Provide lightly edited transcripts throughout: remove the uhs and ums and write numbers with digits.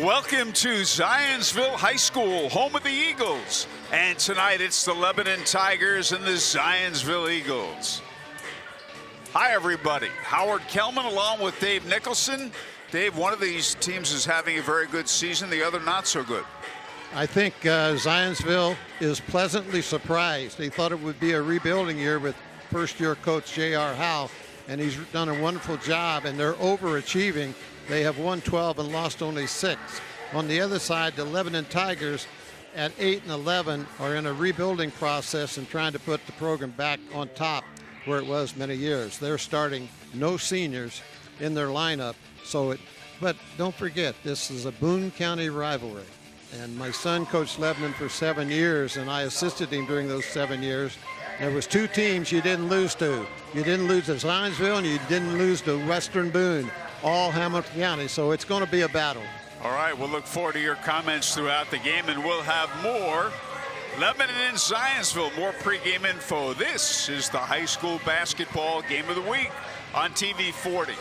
Welcome to Zionsville High School, home of the Eagles. And tonight it's the Lebanon Tigers and the Zionsville Eagles. Hi, everybody. Howard Kelman along with Dave Nicholson. Dave, one of these teams is having a very good season, the other not so good. I think Zionsville is pleasantly surprised. They thought it would be a rebuilding year with first-year coach J.R. Howe, and he's done a wonderful job, and they're overachieving. They have won 12 and lost only 6. On the other side, the Lebanon Tigers at 8-11 are in a rebuilding process and trying to put the program back on top where it was many years. They're starting no seniors in their lineup. But don't forget, this is a Boone County rivalry. And my son coached Lebanon for 7 years, and I assisted him during those 7 years. There was 2 teams you didn't lose to. You didn't lose to Zionsville, and you didn't lose to Western Boone, all Hamilton County. So it's going to be a battle. All right, we'll look forward to your comments throughout the game, and we'll have more Lebanon and Zionsville, more pregame info. This is the high school basketball game of the week on TV 40.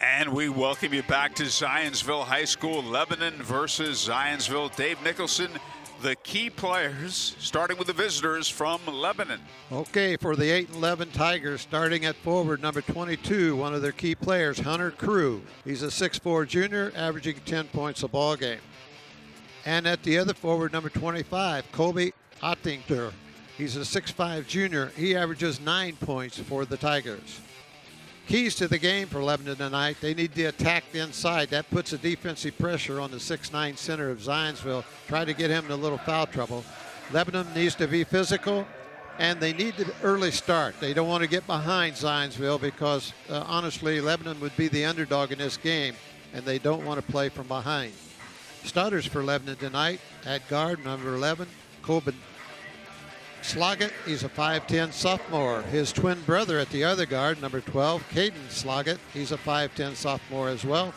And we welcome you back to Zionsville High School, Lebanon versus Zionsville. Dave Nicholson, the key players, starting with the visitors from Lebanon. Okay, for the 8-11 Tigers, starting at forward, number 22, one of their key players, Hunter Crew. He's a 6'4 junior, averaging 10 points a ball game. And at the other forward, number 25, Kobe Ottinger. He's a 6'5 junior. He averages 9 points for the Tigers. Keys to the game for Lebanon tonight, they need to attack the inside. That puts a defensive pressure on the 6'9 center of Zionsville. Try to get him in a little foul trouble. Lebanon needs to be physical, and they need to early start. They don't want to get behind Zionsville because, honestly, Lebanon would be the underdog in this game, and they don't want to play from behind. Starters for Lebanon tonight, at guard, number 11, Coben Sloggett. He's a 5'10 sophomore. His twin brother at the other guard, number 12, Caden Sloggett. He's a 5'10 sophomore as well.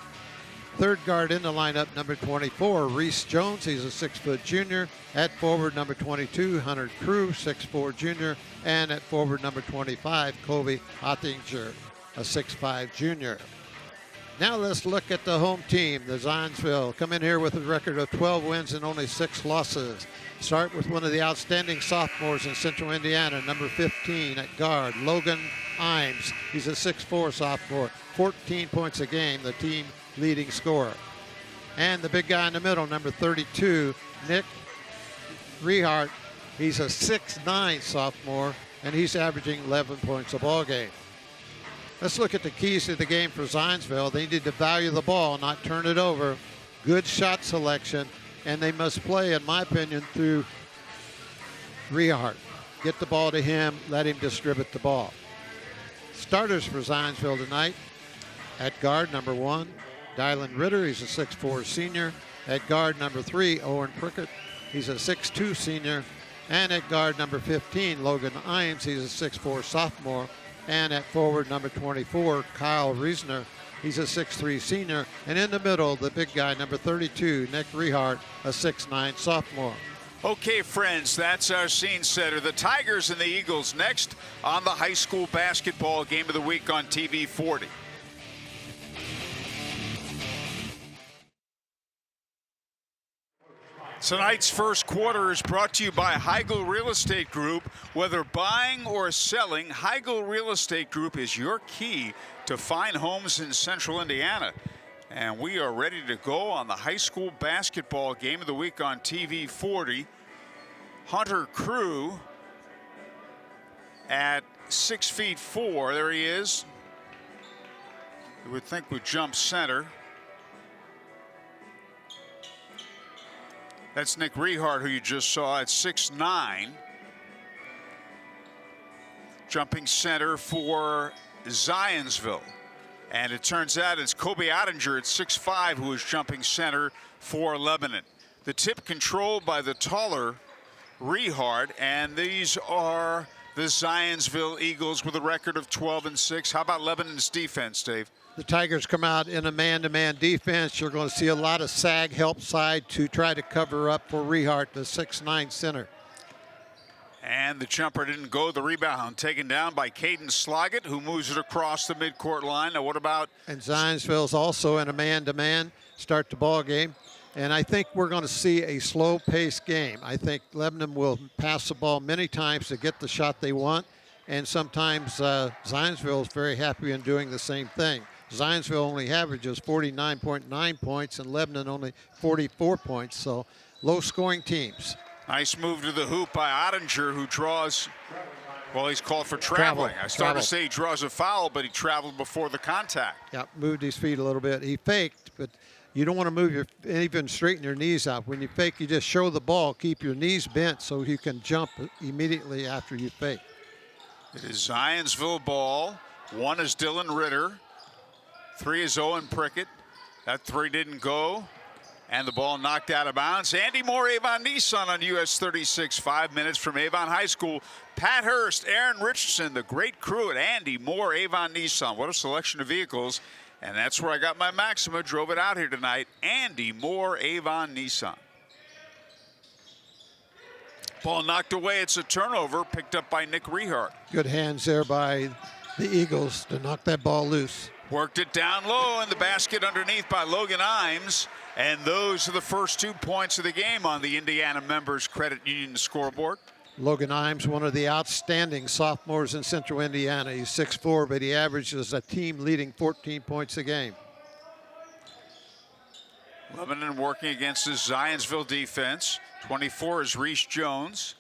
Third guard in the lineup, number 24, Reese Jones. He's a 6' junior. At forward, number 22, Hunter Crew, 6'4 junior. And at forward, number 25, Kobe Ottinger, a 6'5 junior. Now let's look at the home team, the Zionsville. Come in here with a record of 12 wins and only 6 losses. Start with one of the outstanding sophomores in Central Indiana, number 15 at guard, Logan Imes. He's a 6'4 sophomore, 14 points a game, the team leading scorer. And the big guy in the middle, number 32, Nick Rehart. He's a 6'9 sophomore, and he's averaging 11 points a ball game. Let's look at the keys to the game for Zionsville. They need to value the ball, not turn it over. Good shot selection, and they must play, in my opinion, through Rehart. Get the ball to him, let him distribute the ball. Starters for Zionsville tonight. At guard, number 1, Dylan Ritter. He's a 6'4 senior. At guard, number 3, Owen Prickett. He's a 6'2 senior. And at guard, number 15, Logan Imes. He's a 6'4 sophomore. And at forward, number 24, Kyle Reisner. He's a 6'3 senior. And in the middle, the big guy, number 32, Nick Rehart, a 6'9 sophomore. Okay, friends, that's our scene setter. The Tigers and the Eagles next on the high school basketball game of the week on TV 40. Tonight's first quarter is brought to you by Heigl Real Estate Group. Whether buying or selling, Heigl Real Estate Group is your key to fine homes in Central Indiana. And we are ready to go on the high school basketball game of the week on TV 40. Hunter Crew at 6'4". There he is. You would think would jump center. That's Nick Rehart, who you just saw, at 6'9". Jumping center for Zionsville. And it turns out it's Kobe Ottinger at 6'5", who is jumping center for Lebanon. The tip controlled by the taller Rehart, and these are the Zionsville Eagles with a record of 12-6. How about Lebanon's defense, Dave? The Tigers come out in a man-to-man defense. You're going to see a lot of sag help side to try to cover up for Rehart, the 6'9 center. And the jumper didn't go. The rebound taken down by Caden Sloggett, who moves it across the midcourt line. Now what about? And Zionsville's also in a man-to-man start the ball game. And I think we're going to see a slow-paced game. I think Lebanon will pass the ball many times to get the shot they want. And sometimes Zionsville is very happy in doing the same thing. Zionsville only averages 49.9 points and Lebanon only 44 points. So low-scoring teams. Nice move to the hoop by Ottinger, who draws, well, he's called for traveling. I started to say he draws a foul, but he traveled before the contact. Yeah, moved his feet a little bit. He faked, but you don't want to move even straighten your knees out. When you fake, you just show the ball, keep your knees bent so you can jump immediately after you fake. It is Zionsville ball. 1 is Dylan Ritter. 3 is Owen Prickett. That 3 didn't go. And the ball knocked out of bounds. Andy Moore, Avon Nissan on US 36, 5 minutes from Avon High School. Pat Hurst, Aaron Richardson, the great crew at Andy Moore, Avon Nissan. What a selection of vehicles. And that's where I got my Maxima, drove it out here tonight. Andy Moore, Avon Nissan. Ball knocked away. It's a turnover, picked up by Nick Rehart. Good hands there by the Eagles to knock that ball loose. Worked it down low in the basket underneath by Logan Imes. And those are the first 2 points of the game on the Indiana Members Credit Union scoreboard. Logan Imes, one of the outstanding sophomores in Central Indiana. He's 6'4", but he averages a team-leading 14 points a game. Lebanon working against the Zionsville defense. 24 is Reese Jones.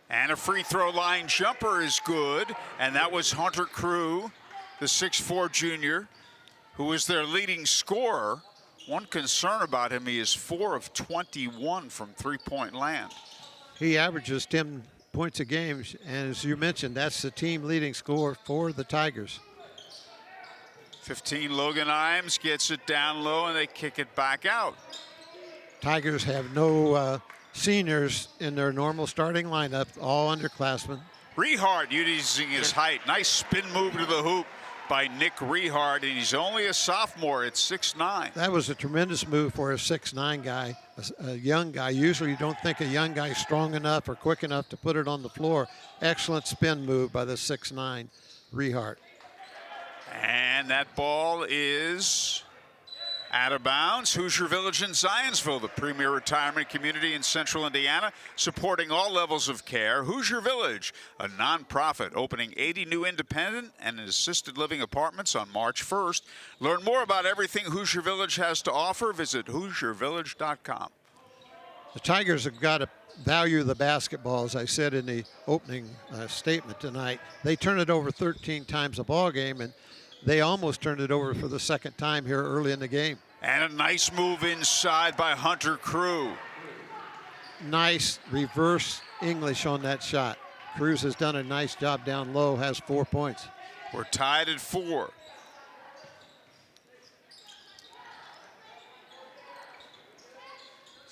And a free throw line jumper is good. And that was Hunter Crew, the 6'4" junior, who was their leading scorer. One concern about him, he is 4 of 21 from three-point land. He averages 10 points a game, and as you mentioned, that's the team leading score for the Tigers. 15, Logan Imes gets it down low, and they kick it back out. Tigers have no seniors in their normal starting lineup, all underclassmen. Rehart using his height. Nice spin move to the hoop by Nick Rehart, and he's only a sophomore at 6'9". That was a tremendous move for a 6'9" guy, a young guy. Usually you don't think a young guy is strong enough or quick enough to put it on the floor. Excellent spin move by the 6'9" Rehart. And that ball is out of bounds. Hoosier Village in Zionsville, the premier retirement community in Central Indiana, supporting all levels of care. Hoosier Village, a nonprofit, opening 80 new independent and assisted living apartments on March 1st. Learn more about everything Hoosier Village has to offer. Visit HoosierVillage.com. The Tigers have got to value the basketball, as I said in the opening statement tonight. They turn it over 13 times a ball game, and they almost turned it over for the second time here early in the game. And a nice move inside by Hunter Crew. Nice reverse English on that shot. Cruz has done a nice job down low, has 4 points. We're tied at 4.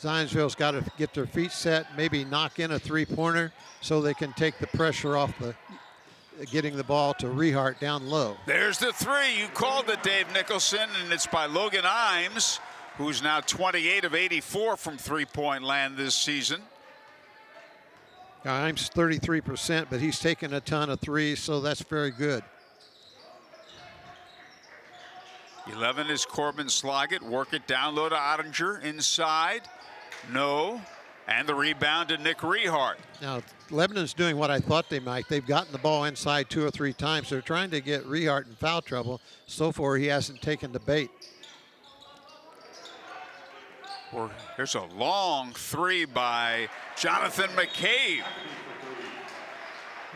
Zionsville's got to get their feet set, maybe knock in a three-pointer so they can take the pressure off the getting the ball to Rehart down low. There's the 3. You called it, Dave Nicholson, and it's by Logan Imes, who's now 28 of 84 from three-point land this season. Imes 33%, but he's taken a ton of threes, so that's very good. 11 is Corbin Sloggett. Work it down low to Ottinger. Inside. No. And the rebound to Nick Rehart. Now, Lebanon's doing what I thought they might. They've gotten the ball inside 2 or 3 times. They're trying to get Rehart in foul trouble. So far, he hasn't taken the bait. There's a long 3 by Jonathan McCabe.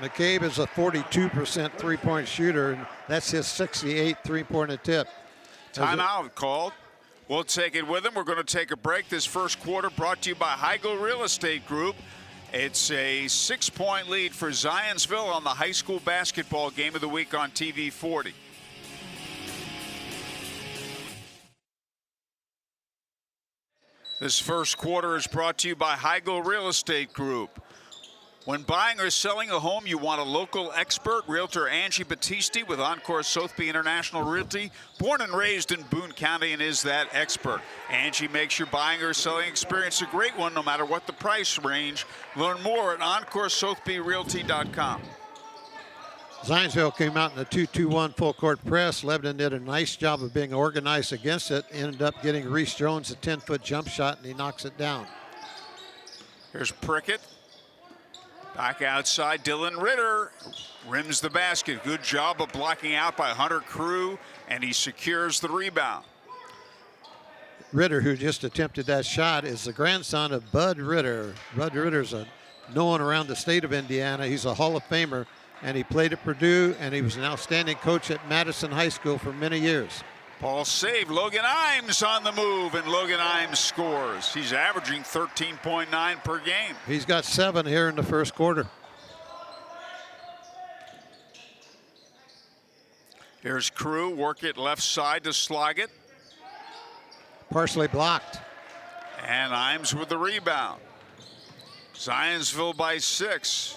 McCabe is a 42% three-point shooter, and that's his 68th three-point attempt. Timeout called. We'll take it with him. We're going to take a break. This first quarter brought to you by Heigl Real Estate Group. It's a 6-point lead for Zionsville on the high school basketball game of the week on TV 40. This first quarter is brought to you by Heigl Real Estate Group. When buying or selling a home, you want a local expert. Realtor Angie Battisti with Encore Sotheby International Realty, born and raised in Boone County, and is that expert. Angie makes your buying or selling experience a great one, no matter what the price range. Learn more at EncoreSothebyRealty.com. Zionsville came out in a 2-2-1 full court press. Lebanon did a nice job of being organized against it. Ended up getting Reese Jones a 10-foot jump shot, and he knocks it down. Here's Prickett. Back outside, Dylan Ritter rims the basket. Good job of blocking out by Hunter Crew, and he secures the rebound. Ritter, who just attempted that shot, is the grandson of Bud Ritter. Bud Ritter's known around the state of Indiana. He's a Hall of Famer, and he played at Purdue, and he was an outstanding coach at Madison High School for many years. Ball saved. Logan Imes on the move, and Logan Imes scores. He's averaging 13.9 per game. He's got 7 here in the first quarter. Here's Crew, work it left side to Sloggett. Partially blocked. And Imes with the rebound. Zionsville by 6.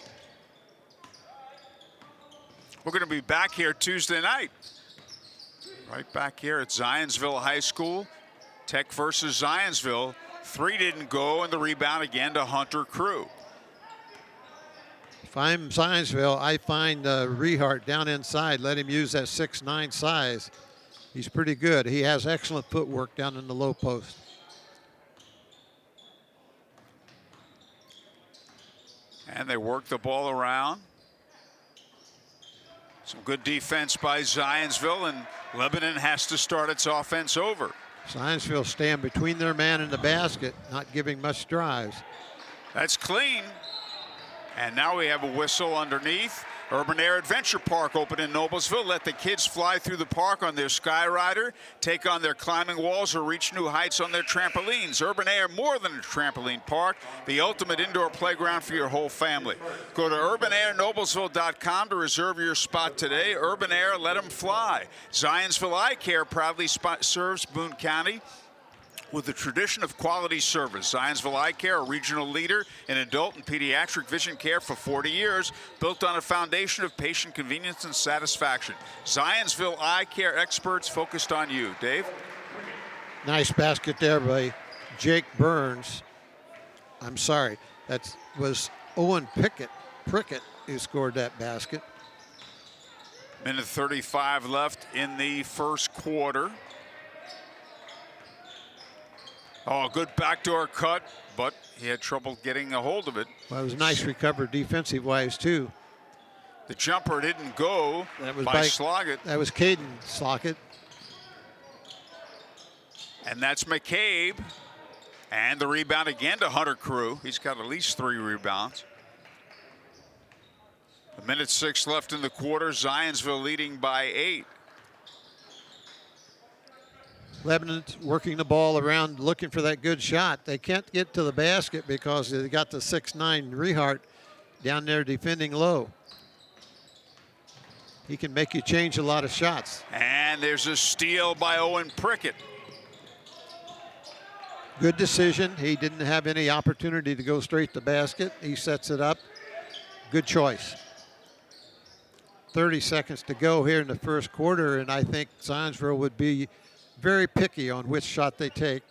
We're going to be back here Tuesday night. Right back here at Zionsville High School. Tech versus Zionsville. 3 didn't go, and the rebound again to Hunter Crew. If I'm Zionsville, I find Rehart down inside. Let him use that 6'9" size. He's pretty good. He has excellent footwork down in the low post. And they work the ball around. Some good defense by Zionsville, and Lebanon has to start its offense over. Zionsville stand between their man and the basket, not giving much drives. That's clean. And now we have a whistle underneath. Urban Air Adventure Park open in Noblesville. Let the kids fly through the park on their Skyrider, take on their climbing walls, or reach new heights on their trampolines. Urban Air, more than a trampoline park, the ultimate indoor playground for your whole family. Go to urbanairnoblesville.com to reserve your spot today. Urban Air, let them fly. Zionsville Eye Care proudly serves Boone County with a tradition of quality service. Zionsville Eye Care, a regional leader in adult and pediatric vision care for 40 years, built on a foundation of patient convenience and satisfaction. Zionsville Eye Care experts focused on you. Dave? Nice basket there by Jake Burns. I'm sorry, that was Owen Prickett who scored that basket. Minute 35 left in the first quarter. Oh, good backdoor cut, but he had trouble getting a hold of it. Well, it was a nice recovery defensive-wise, too. The jumper didn't go by Sloggett. That was Caden Sloggett. And that's McCabe. And the rebound again to Hunter Crew. He's got at least 3 rebounds. A minute 6 left in the quarter. Zionsville leading by 8. Lebanon's working the ball around, looking for that good shot. They can't get to the basket because they got the 6'9" Rehart down there defending low. He can make you change a lot of shots. And there's a steal by Owen Prickett. Good decision. He didn't have any opportunity to go straight to the basket. He sets it up. Good choice. 30 seconds to go here in the first quarter, and I think Zionsville would be very picky on which shot they take,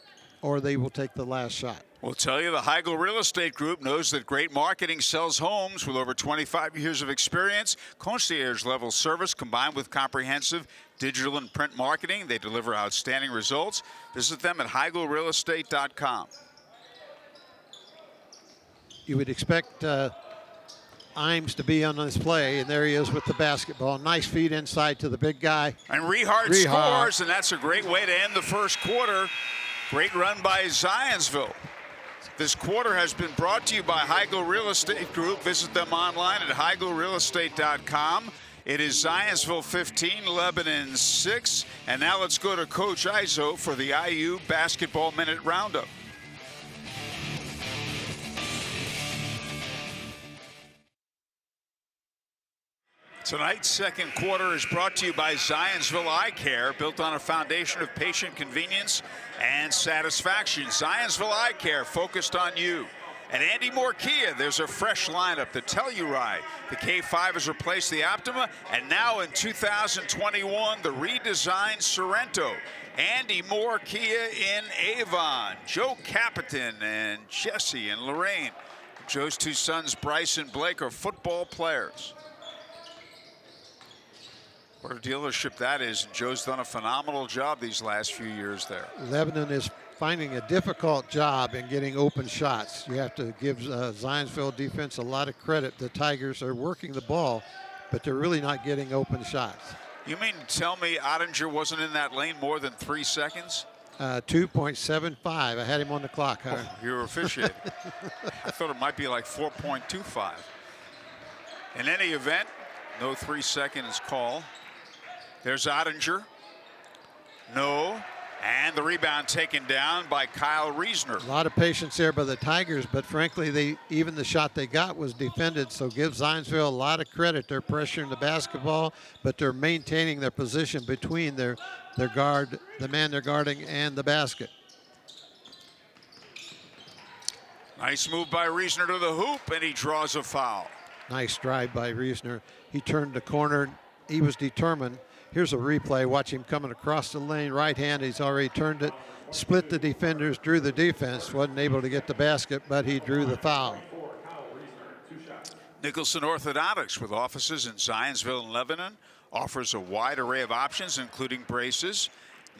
or they will take the last shot. We'll tell you the Heigl Real Estate Group knows that great marketing sells homes. With over 25 years of experience, concierge-level service combined with comprehensive digital and print marketing, they deliver outstanding results. Visit them at HeiglRealEstate.com. You would expect Imes to be on this play, and there he is with the basketball. Nice feed inside to the big guy. And Rehart scores, and that's a great way to end the first quarter. Great run by Zionsville. This quarter has been brought to you by Heigl Real Estate Group. Visit them online at HeiglRealEstate.com. It is Zionsville 15, Lebanon 6. And now let's go to Coach Izo for the IU Basketball Minute Roundup. Tonight's second quarter is brought to you by Zionsville Eye Care, built on a foundation of patient convenience and satisfaction. Zionsville Eye Care, focused on you. At Andy Moore Kia, there's a fresh lineup, the Telluride. The K5 has replaced the Optima, and now in 2021, the redesigned Sorrento. Andy Moore Kia in Avon. Joe Capitan and Jesse and Lorraine. Joe's two sons, Bryce and Blake, are football players. What a dealership that is. Joe's done a phenomenal job these last few years there. Lebanon is finding a difficult job in getting open shots. You have to give Zionsville defense a lot of credit. The Tigers are working the ball, but they're really not getting open shots. You mean to tell me Ottinger wasn't in that lane more than 3 seconds? 2.75. I had him on the clock. Huh? Oh, you were officiating. I thought it might be like 4.25. In any event, no 3 seconds call. There's Ottinger. No. And the rebound taken down by Kyle Reesner. A lot of patience there by the Tigers, but frankly, even the shot they got was defended, so give Zionsville a lot of credit. They're pressuring the basketball, but they're maintaining their position between their guard, the man they're guarding, and the basket. Nice move by Reesner to the hoop, and he draws a foul. Nice drive by Reesner. He turned the corner. He was determined. Here's a replay. Watch him coming across the lane, right hand. He's already turned it, split the defenders, drew the defense. Wasn't able to get the basket, but he drew the foul. Nicholson Orthodontics, with offices in Zionsville and Lebanon, offers a wide array of options, including braces.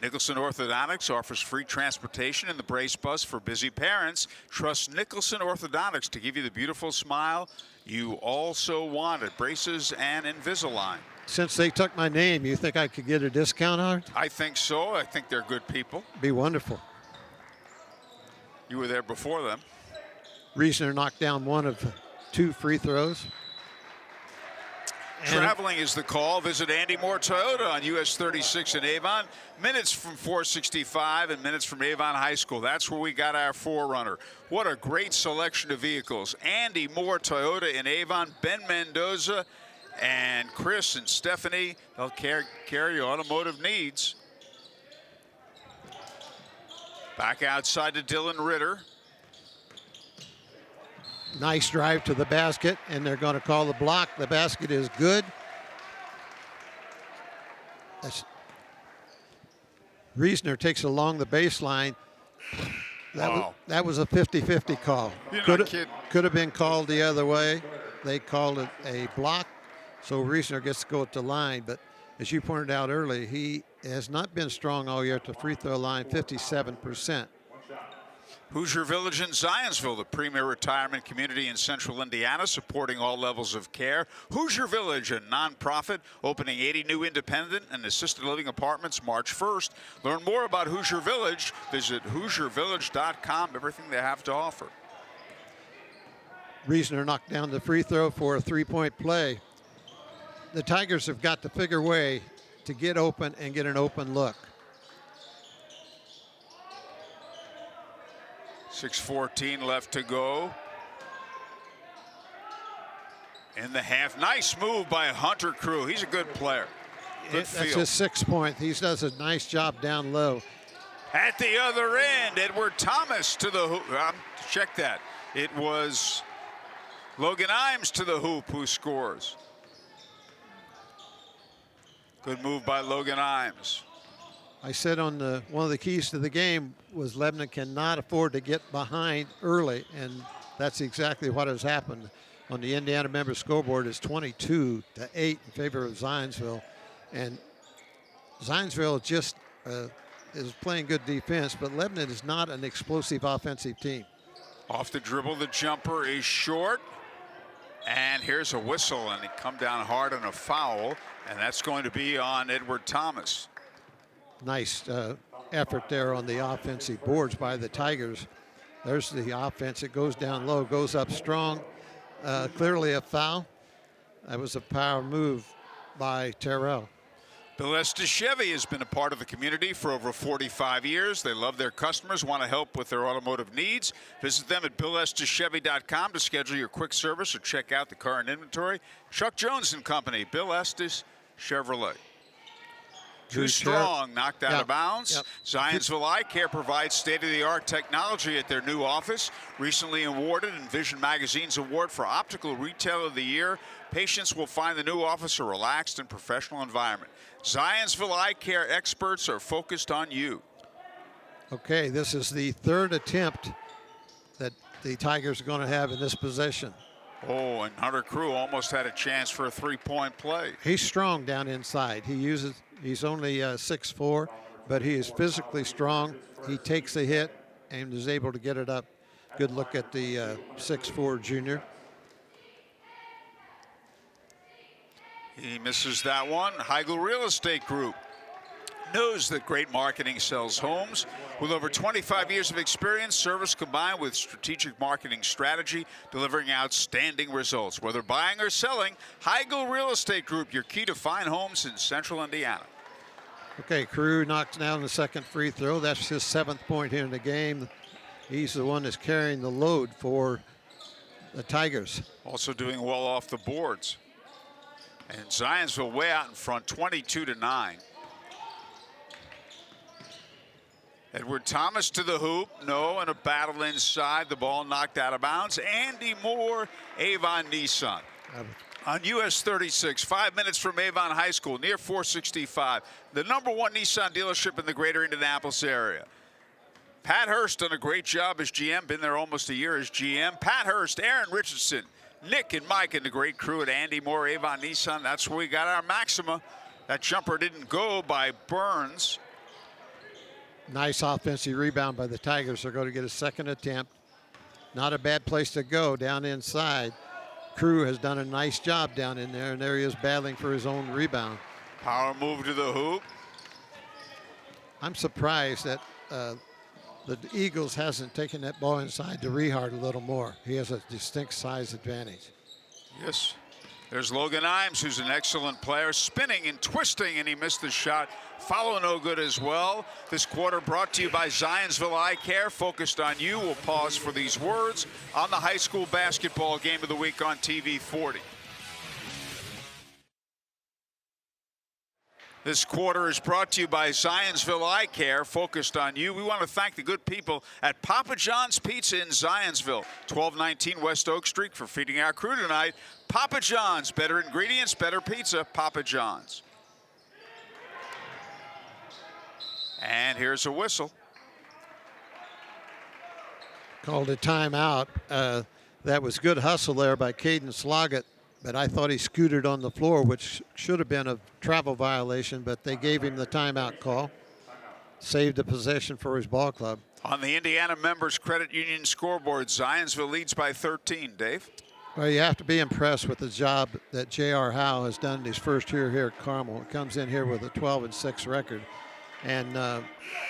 Nicholson Orthodontics offers free transportation in the brace bus for busy parents. Trust Nicholson Orthodontics to give you the beautiful smile you also wanted. Braces and Invisalign. Since they took my name, you think I could get a discount on it? I think so. I think they're good people. Be wonderful. You were there before them. Reesner knocked down one of 2 free throws. Traveling is the call. Visit Andy Moore Toyota on US 36 in Avon. Minutes from 465 and minutes from Avon High School. That's where we got our forerunner. What a great selection of vehicles. Andy Moore Toyota in Avon. Ben Mendoza and Chris and Stephanie, they'll carry your automotive needs. Back outside to Dylan Ritter. Nice drive to the basket, and they're going to call the block. The basket is good. Reesner takes it along the baseline. That was a 50-50 call. Could have been called the other way. They called it a block, so Reesner gets to go at the line. But as you pointed out earlier, he has not been strong all year at the free throw line, 57%. Hoosier Village in Zionsville, the premier retirement community in central Indiana, supporting all levels of care. Hoosier Village, a nonprofit, opening 80 new independent and assisted living apartments March 1st. Learn more about Hoosier Village. Visit HoosierVillage.com, everything they have to offer. Reesner knocked down the free throw for a 3-point play. The Tigers have got to figure a way to get open and get an open look. 6:14 left to go in the half. Nice move by Hunter Crew. He's a good player. Good That's his 6th point. He does a nice job down low. At the other end, Edward Thomas to the hoop. Check that. It was Logan Imes to the hoop who scores. Good move by Logan Imes. I said on one of the keys to the game was Lebanon cannot afford to get behind early, and that's exactly what has happened. On the Indiana member scoreboard is 22-8 in favor of Zionsville, and Zionsville just is playing good defense, but Lebanon is not an explosive offensive team. Off the dribble, the jumper is short, and here's a whistle, and it come down hard on a foul, and that's going to be on Edward Thomas. Nice effort there on the offensive boards by the Tigers. There's the offense. It goes down low, goes up strong. Clearly a foul. That was a power move by Terrell. Bill Estes Chevy has been a part of the community for over 45 years. They love their customers, want to help with their automotive needs. Visit them at BillEstesChevy.com to schedule your quick service or check out the current inventory. Chuck Jones and Company, Bill Estes Chevrolet. Too strong, knocked out of bounds. Yep. Zionsville Eye Care provides state-of-the-art technology at their new office. Recently awarded in Vision Magazine's award for Optical Retailer of the Year, patients will find the new office a relaxed and professional environment. Zionsville Eye Care experts are focused on you. Okay, this is the third attempt that the Tigers are going to have in this possession. Oh, and Hunter Crew almost had a chance for a three-point play. He's strong down inside. He's only 6'4", but he is physically strong. He takes a hit and is able to get it up. Good look at the 6'4" junior. He misses that one. Heigl Real Estate Group knows that great marketing sells homes. With over 25 years of experience, service combined with strategic marketing strategy, delivering outstanding results. Whether buying or selling, Heigl Real Estate Group, your key to fine homes in central Indiana. Okay, Crew knocks down the second free throw. That's his 7th point here in the game. He's the one that's carrying the load for the Tigers. Also doing well off the boards. And Zionsville way out in front, 22-9. Edward Thomas to the hoop. No, and a battle inside. The ball knocked out of bounds. Andy Moore, Avon Nissan. On US 36, 5 minutes from Avon High School, near 465. The #1 Nissan dealership in the greater Indianapolis area. Pat Hurst done a great job as GM. Been there almost a year as GM. Pat Hurst, Aaron Richardson, Nick and Mike and the great crew at Andy Moore, Avon Nissan. That's where we got our Maxima. That jumper didn't go by Burns. Nice offensive rebound by the Tigers. They're going to get a second attempt. Not a bad place to go down inside. Crew has done a nice job down in there, and there he is battling for his own rebound. Power move to the hoop. I'm surprised that the Eagles hasn't taken that ball inside to Rehart a little more. He has a distinct size advantage. Yes. There's Logan Imes, who's an excellent player, spinning and twisting, and he missed the shot. Follow no good as well. This quarter brought to you by Zionsville Eye Care, focused on you. We'll pause for these words on the high school basketball game of the week on TV 40. This quarter is brought to you by Zionsville Eye Care, focused on you. We want to thank the good people at Papa John's Pizza in Zionsville, 1219 West Oak Street, for feeding our crew tonight. Papa John's, better ingredients, better pizza, Papa John's. And here's a whistle. Called a timeout. That was good hustle there by Caden Sloggett, but I thought he scooted on the floor, which should have been a travel violation, but they gave him the timeout call. Saved the possession for his ball club. On the Indiana Members Credit Union scoreboard, Zionsville leads by 13, Dave. Well, you have to be impressed with the job that J.R. Howe has done his first year here at Carmel. He comes in here with a 12-6 record. And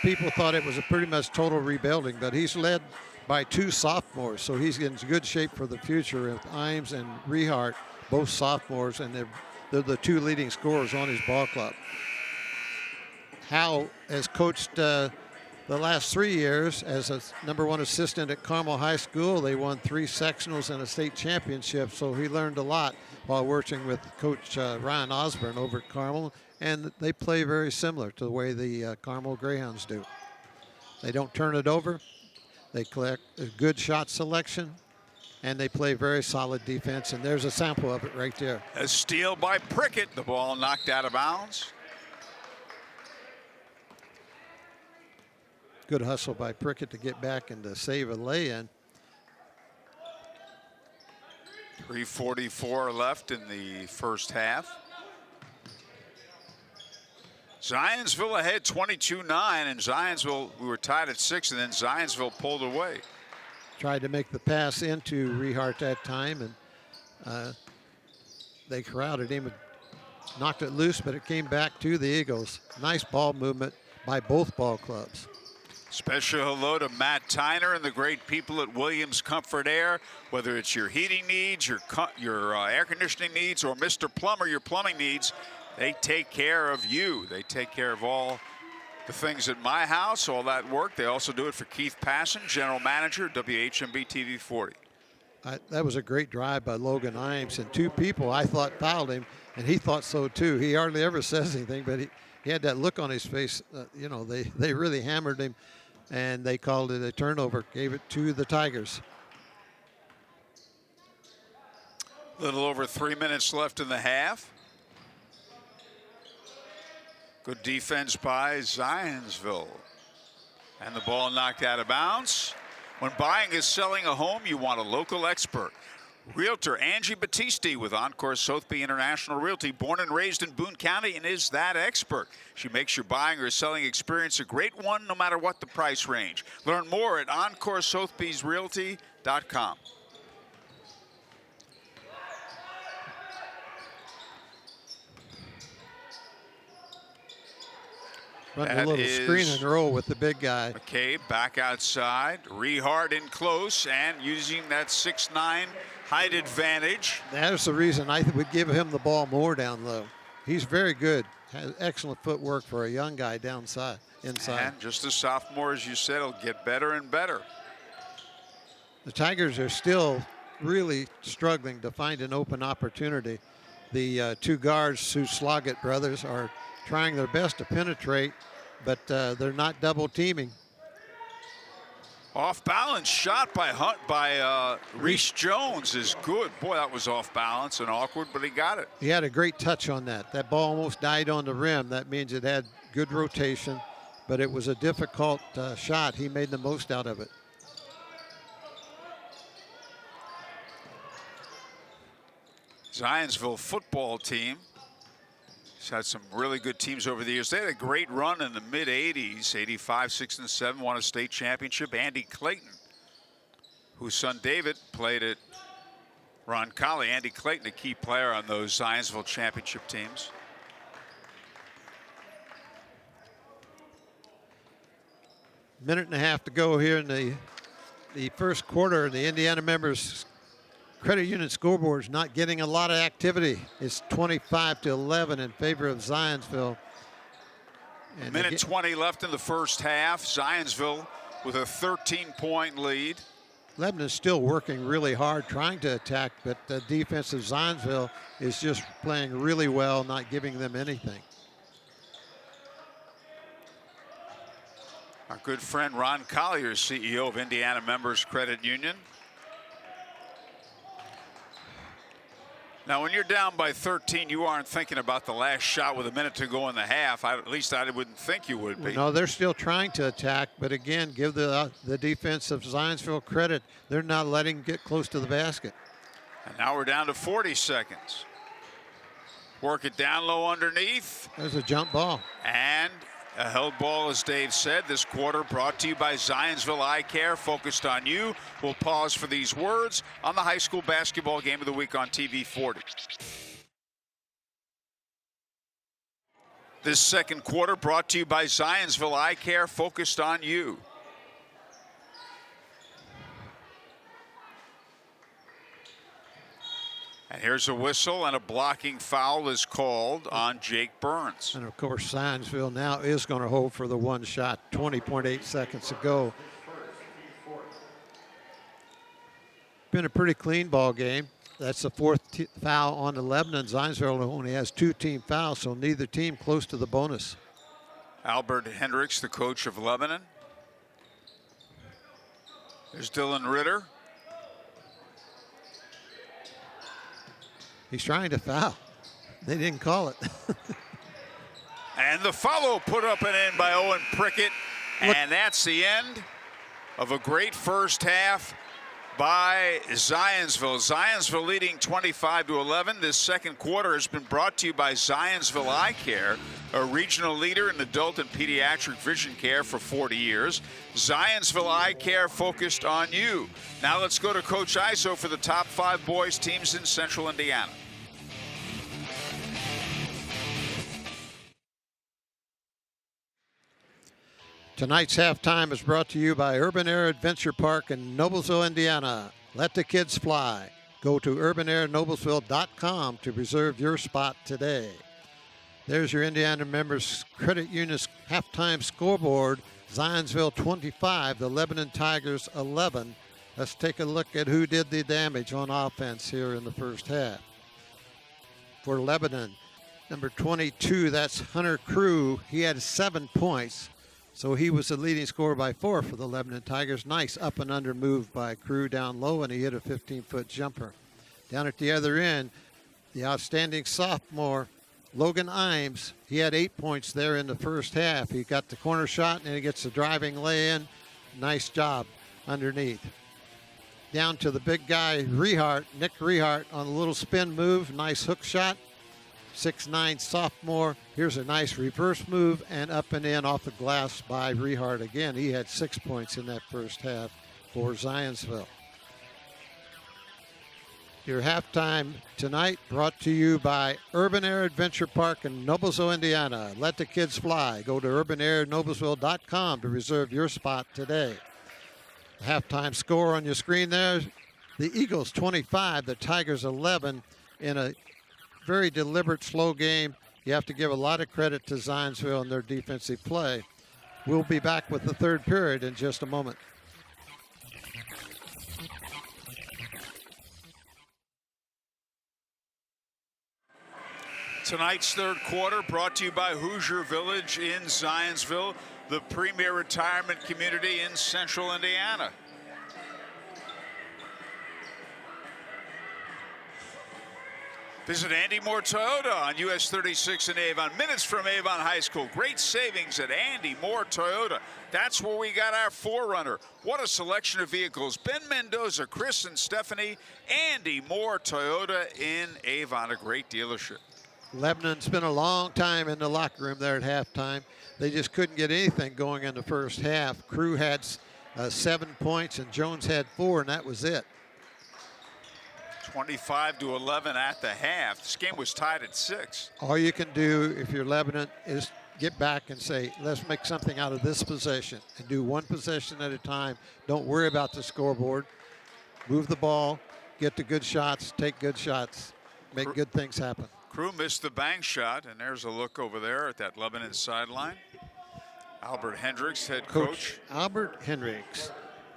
people thought it was a pretty much total rebuilding, but he's led by 2 sophomores, so he's in good shape for the future with Imes and Rehart, both sophomores, and they're the 2 leading scorers on his ball club. Howe has coached the last 3 years as a #1 assistant at Carmel High School. They won 3 sectionals and a state championship, so he learned a lot while working with Coach Ryan Osborne over at Carmel, and they play very similar to the way the Carmel Greyhounds do. They don't turn it over. They collect a good shot selection, and they play very solid defense, and there's a sample of it right there. A steal by Prickett. The ball knocked out of bounds. Good hustle by Prickett to get back and to save a lay-in. 3:44 left in the first half. Zionsville ahead 22-9, and Zionsville, we were tied at 6, and then Zionsville pulled away. Tried to make the pass into Rehart that time, and they crowded him and knocked it loose, but it came back to the Eagles. Nice ball movement by both ball clubs. Special hello to Matt Tyner and the great people at Williams Comfort Air. Whether it's your heating needs, your air conditioning needs, or Mr. Plumber, your plumbing needs, they take care of you. They take care of all the things at my house, all that work. They also do it for Keith Passon, general manager, WHMB TV 40. That was a great drive by Logan Imes, and 2 people I thought fouled him, and he thought so too. He hardly ever says anything, but he had that look on his face. You know, they really hammered him, and they called it a turnover, gave it to the Tigers. A little over 3 minutes left in the half. Good defense by Zionsville. And the ball knocked out of bounds. When buying or selling a home, you want a local expert. Realtor Angie Battisti with Encore Sotheby International Realty, born and raised in Boone County, and is that expert. She makes your buying or selling experience a great one, no matter what the price range. Learn more at EncoreSotheby'sRealty.com. Running a little screen and roll with the big guy. McCabe back outside. Rehard in close and using that 6'9" height advantage. That's the reason I would give him the ball more down low. He's very good. Has excellent footwork for a young guy inside. And just a sophomore, as you said, he'll get better and better. The Tigers are still really struggling to find an open opportunity. The two guards, Sue Sloggett brothers, are trying their best to penetrate, but they're not double teaming. Off balance shot by Reese Jones is good. Boy, that was off balance and awkward, but he got it. He had a great touch on that. That ball almost died on the rim. That means it had good rotation, but it was a difficult shot. He made the most out of it. Zionsville football team has had some really good teams over the years. They had a great run in the mid-'80s, 85, 6 and 7, won a state championship. Andy Clayton, whose son David played at Roncalli. Andy Clayton, a key player on those Zionsville championship teams. Minute and a half to go here in the first quarter. The Indiana members credit union scoreboard is not getting a lot of activity. It's 25-11 in favor of Zionsville. And minute 20 left in the first half. Zionsville with a 13-point lead. Lebanon's still working really hard trying to attack, but the defense of Zionsville is just playing really well, not giving them anything. Our good friend Ron Collier, CEO of Indiana Members Credit Union. Now, when you're down by 13, you aren't thinking about the last shot with a minute to go in the half. At least I wouldn't think you would be. No, they're still trying to attack, but again, give the defense of Zionsville credit. They're not letting get close to the basket. And now we're down to 40 seconds. Work it down low underneath. There's a jump ball. And a held ball, as Dave said. This quarter brought to you by Zionsville Eye Care, focused on you. We'll pause for these words on the high school basketball game of the week on TV 40. This second quarter brought to you by Zionsville Eye Care, focused on you. And here's a whistle, and a blocking foul is called on Jake Burns. And of course, Zionsville now is going to hold for the one shot. 20.8 seconds to go. Been a pretty clean ball game. That's the fourth foul on the Lebanon. Zionsville only has 2 team fouls, so neither team close to the bonus. Albert Hendricks, the coach of Lebanon. There's Dylan Ritter. He's trying to foul. They didn't call it. And the follow put up and in by Owen Prickett. And that's the end of a great first half by Zionsville. Zionsville leading 25-11. This second quarter has been brought to you by Zionsville Eye Care, a regional leader in adult and pediatric vision care for 40 years. Zionsville Eye Care, focused on you. Now let's go to Coach Iso for the top 5 boys teams in Central Indiana. Tonight's halftime is brought to you by Urban Air Adventure Park in Noblesville, Indiana. Let the kids fly. Go to urbanairnoblesville.com to reserve your spot today. There's your Indiana Members Credit Union's halftime scoreboard. Zionsville 25, the Lebanon Tigers 11. Let's take a look at who did the damage on offense here in the first half. For Lebanon, Number 22, that's Hunter Crew. He had 7 points, so he was the leading scorer by 4 for the Lebanon Tigers. Nice up and under move by Crew down low, and he hit a 15-foot jumper. Down at the other end, the outstanding sophomore, Logan Imes. He had 8 points there in the first half. He got the corner shot, and he gets the driving lay-in. Nice job underneath. Down to the big guy, Nick Rehart, on a little spin move. Nice hook shot. 6'9" sophomore. Here's a nice reverse move and up and in off the glass by Rehart again. He had 6 points in that first half for Zionsville. Your halftime tonight brought to you by Urban Air Adventure Park in Noblesville, Indiana. Let the kids fly. Go to urbanairnoblesville.com to reserve your spot today. The halftime score on your screen there, the Eagles 25, the Tigers 11 in a very deliberate, slow game. You have to give a lot of credit to Zionsville and their defensive play. We'll be back with the third period in just a moment. Tonight's third quarter brought to you by Hoosier Village in Zionsville, the premier retirement community in central Indiana. Visit Andy Moore Toyota on US 36 in Avon, minutes from Avon High School. Great savings at Andy Moore Toyota. That's where we got our 4Runner. What a selection of vehicles. Ben Mendoza, Chris and Stephanie, Andy Moore Toyota in Avon, a great dealership. Lebanon spent a long time in the locker room there at halftime. They just couldn't get anything going in the first half. Crew had 7 points and Jones had 4, and that was it. 25-11 at the half. This game was tied at 6. All you can do if you're Lebanon is get back and say, let's make something out of this possession and do one possession at a time. Don't worry about the scoreboard. Move the ball, get the good shots, take good shots, make good things happen. Crew missed the bank shot, and there's a look over there at that Lebanon sideline. Albert Hendricks, head coach. Albert Hendricks.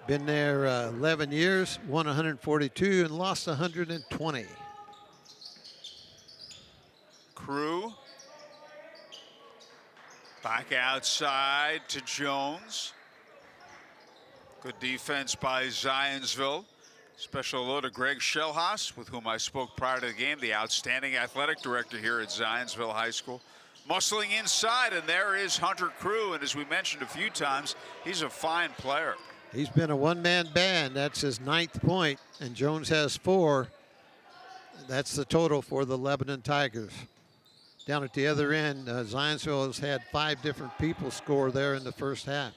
Been there 11 years, won 142 and lost 120. Crew back outside to Jones. Good defense by Zionsville. Special hello to Greg Schelhaas, with whom I spoke prior to the game, the outstanding athletic director here at Zionsville High School. Muscling inside, and there is Hunter Crew, and as we mentioned a few times, he's a fine player. He's been a one-man band. That's his 9th point, and Jones has 4. That's the total for the Lebanon Tigers. Down at the other end, Zionsville has had 5 different people score there in the first half.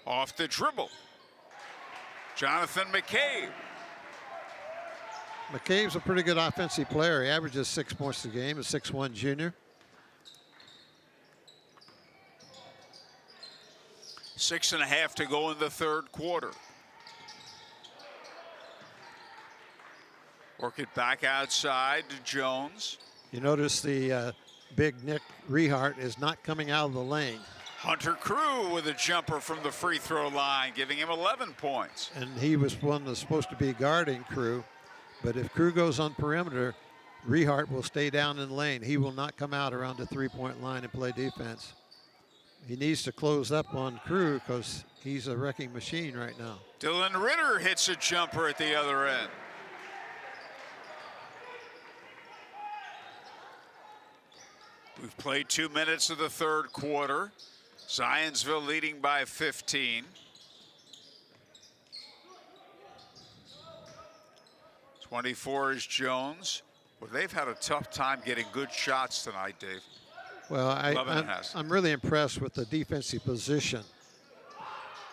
Off the dribble, Jonathan McCabe. McCabe's a pretty good offensive player. He averages 6 points a game, a 6'1" junior. 6.5 to go in the third quarter. Work it back outside to Jones. You notice the big Nick Rehart is not coming out of the lane. Hunter Crew with a jumper from the free throw line, giving him 11 points. And he was one that's supposed to be guarding Crew. But if Crew goes on perimeter, Rehart will stay down in the lane. He will not come out around the three-point line and play defense. He needs to close up on Crew because he's a wrecking machine right now. Dylan Ritter hits a jumper at the other end. We've played 2 minutes of the third quarter. Zionsville leading by 15. 24 is Jones. Well, they've had a tough time getting good shots tonight, Dave. Well, I'm really impressed with the defensive position.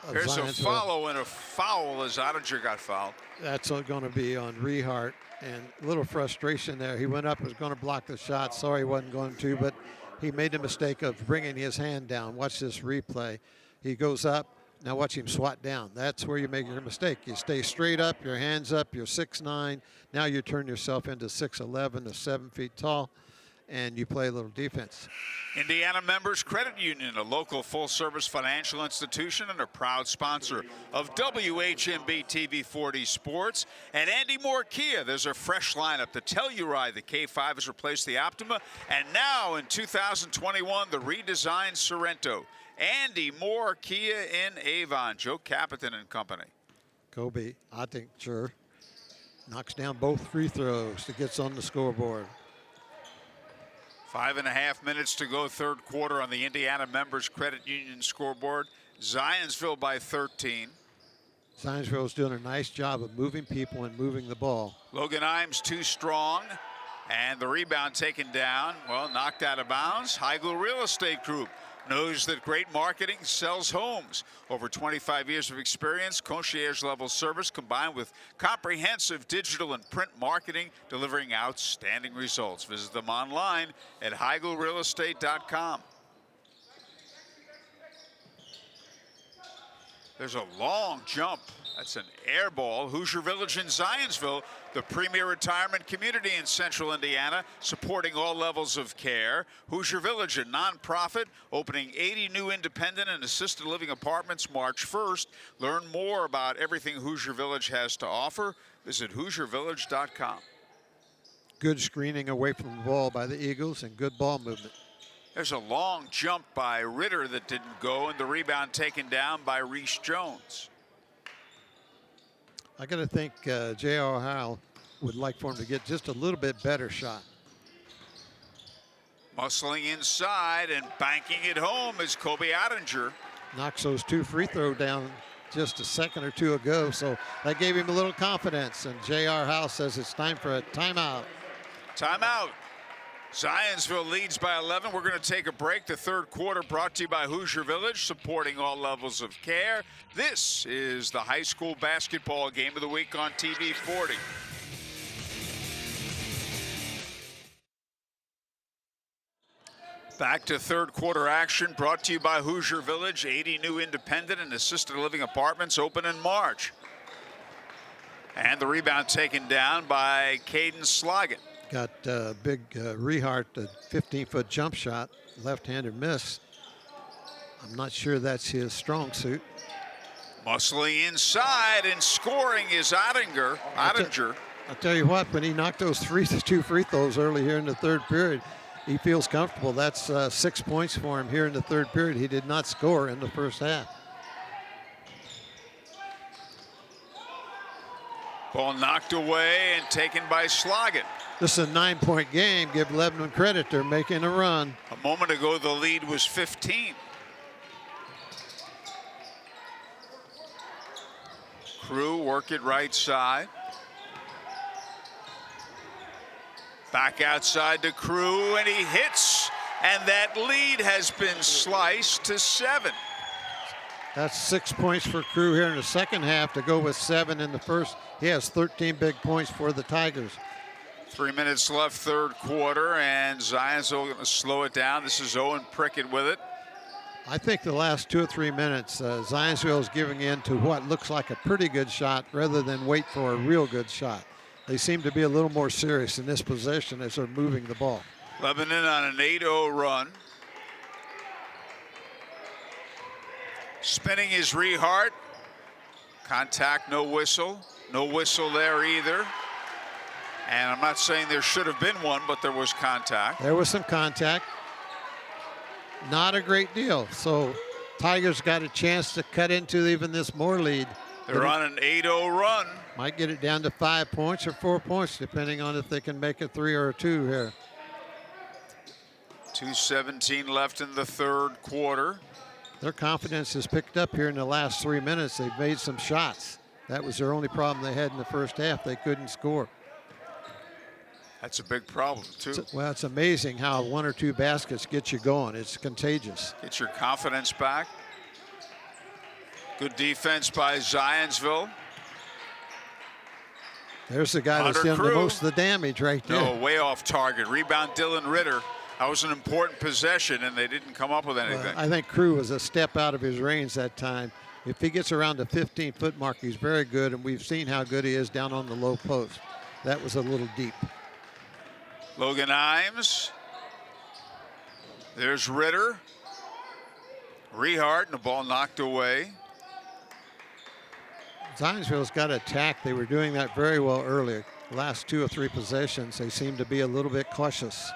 There's a follow and a foul as Ottinger got fouled. That's going to be on Rehart, and a little frustration there. He went up, was going to block the shot. Sorry he wasn't going to, but he made the mistake of bringing his hand down. Watch this replay. He goes up. Now watch him swat down. That's where you make your mistake. You stay straight up, your hands up, you're 6'9". Now you turn yourself into 6'11", or 7 feet tall. and you play a little defense. Indiana Members Credit Union, a local full-service financial institution and a proud sponsor of WHMB TV 40 Sports. And Andy Moore Kia, there's a fresh lineup. The Telluride, the K5 has replaced the Optima. And now in 2021, the redesigned Sorrento. Andy Moore Kia in Avon. Joe Capitan and company. Kobe, I think, sure, knocks down both free throws that gets on the scoreboard. 5.5 minutes to go, third quarter on the Indiana Members Credit Union scoreboard. Zionsville by 13. Zionsville's doing a nice job of moving people and moving the ball. Logan Imes too strong, and the rebound taken down. Well, knocked out of bounds. Heigl Real Estate Group knows that great marketing sells homes. Over 25 years of experience, concierge-level service combined with comprehensive digital and print marketing, delivering outstanding results. Visit them online at heiglrealestate.com. There's a long jump. That's an air ball. Hoosier Village in Zionsville, the premier retirement community in central Indiana, supporting all levels of care. Hoosier Village, a nonprofit, opening 80 new independent and assisted living apartments March 1st. Learn more about everything Hoosier Village has to offer. Visit HoosierVillage.com. Good screening away from the ball by the Eagles and good ball movement. There's a long jump by Ritter that didn't go, and the rebound taken down by Reese Jones. I got to think J.R. Howell would like for him to get just a little bit better shot. Muscling inside and banking it home is Kobe Ottinger. Knocks those two free throw down just a second or two ago, so that gave him a little confidence. And J.R. Howell says it's time for a timeout. Timeout. Zionsville leads by 11. We're going to take a break. The third quarter brought to you by Hoosier Village, supporting all levels of care. This is the high school basketball game of the week on TV 40. Back to third quarter action brought to you by Hoosier Village. 80 new independent and assisted living apartments open in March. And the rebound taken down by Caden Sloggett. Got big Rehart, a 15-foot jump shot, left-handed miss. I'm not sure that's his strong suit. Muscling inside and scoring is Ottinger. I'll tell you what, when he knocked those two free throws early here in the third period, he feels comfortable. That's 6 points for him here in the third period. He did not score in the first half. Ball knocked away and taken by Sloggett. This is a 9-point game. Give Lebanon credit. They're making a run. A moment ago, the lead was 15. Crew work it right side. Back outside to Crew, and he hits. And that lead has been sliced to 7. That's 6 points for Crew here in the second half to go with 7 in the first. He has 13 big points for the Tigers. 3 minutes left, third quarter, and Zionsville going to slow it down. This is Owen Prickett with it. I think the last 2 or 3 minutes, Zionsville is giving in to what looks like a pretty good shot rather than wait for a real good shot. They seem to be a little more serious in this possession as they're moving the ball. Lebanon on an 8-0 run. Spinning is Rehart. Contact, no whistle. No whistle there either. And I'm not saying there should have been one, but there was contact. There was some contact. Not a great deal. So Tigers got a chance to cut into even this more lead. They're on an 8-0 run. Might get it down to 5 points or 4 points, depending on if they can make a 3 or a 2 here. 2:17 left in the third quarter. Their confidence has picked up here in the last 3 minutes. They've made some shots. That was their only problem they had in the first half. They couldn't score. That's a big problem, too. Well, it's amazing how 1 or 2 baskets get you going. It's contagious. Get your confidence back. Good defense by Zionsville. There's the guy that's done the most of the damage right there. No, way off target. Rebound, Dylan Ritter. That was an important possession, and they didn't come up with anything. I think Crew was a step out of his range that time. If he gets around the 15-foot mark, he's very good, and we've seen how good he is down on the low post. That was a little deep. Logan Imes There's Ritter. Rehart, and the ball knocked away. Zionsville's got to attack. They were doing that very well earlier. The last 2 or 3 possessions, they seem to be a little bit cautious.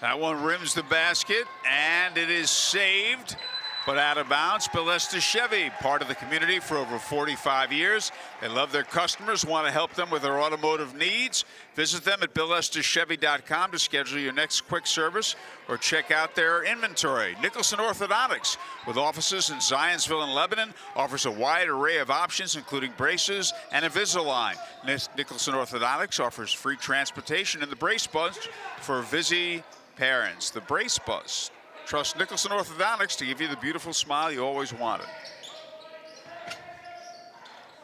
That one rims the basket, and it is saved, but out of bounds. Bill Estes Chevy, part of the community for over 45 years. They love their customers, want to help them with their automotive needs. Visit them at BillEstesChevy.com to schedule your next quick service or check out their inventory. Nicholson Orthodontics, with offices in Zionsville and Lebanon, offers a wide array of options, including braces and Invisalign. Nicholson Orthodontics offers free transportation in the Brace Bus for busy parents. The Brace Bus. Trust Nicholson Orthodontics to give you the beautiful smile you always wanted.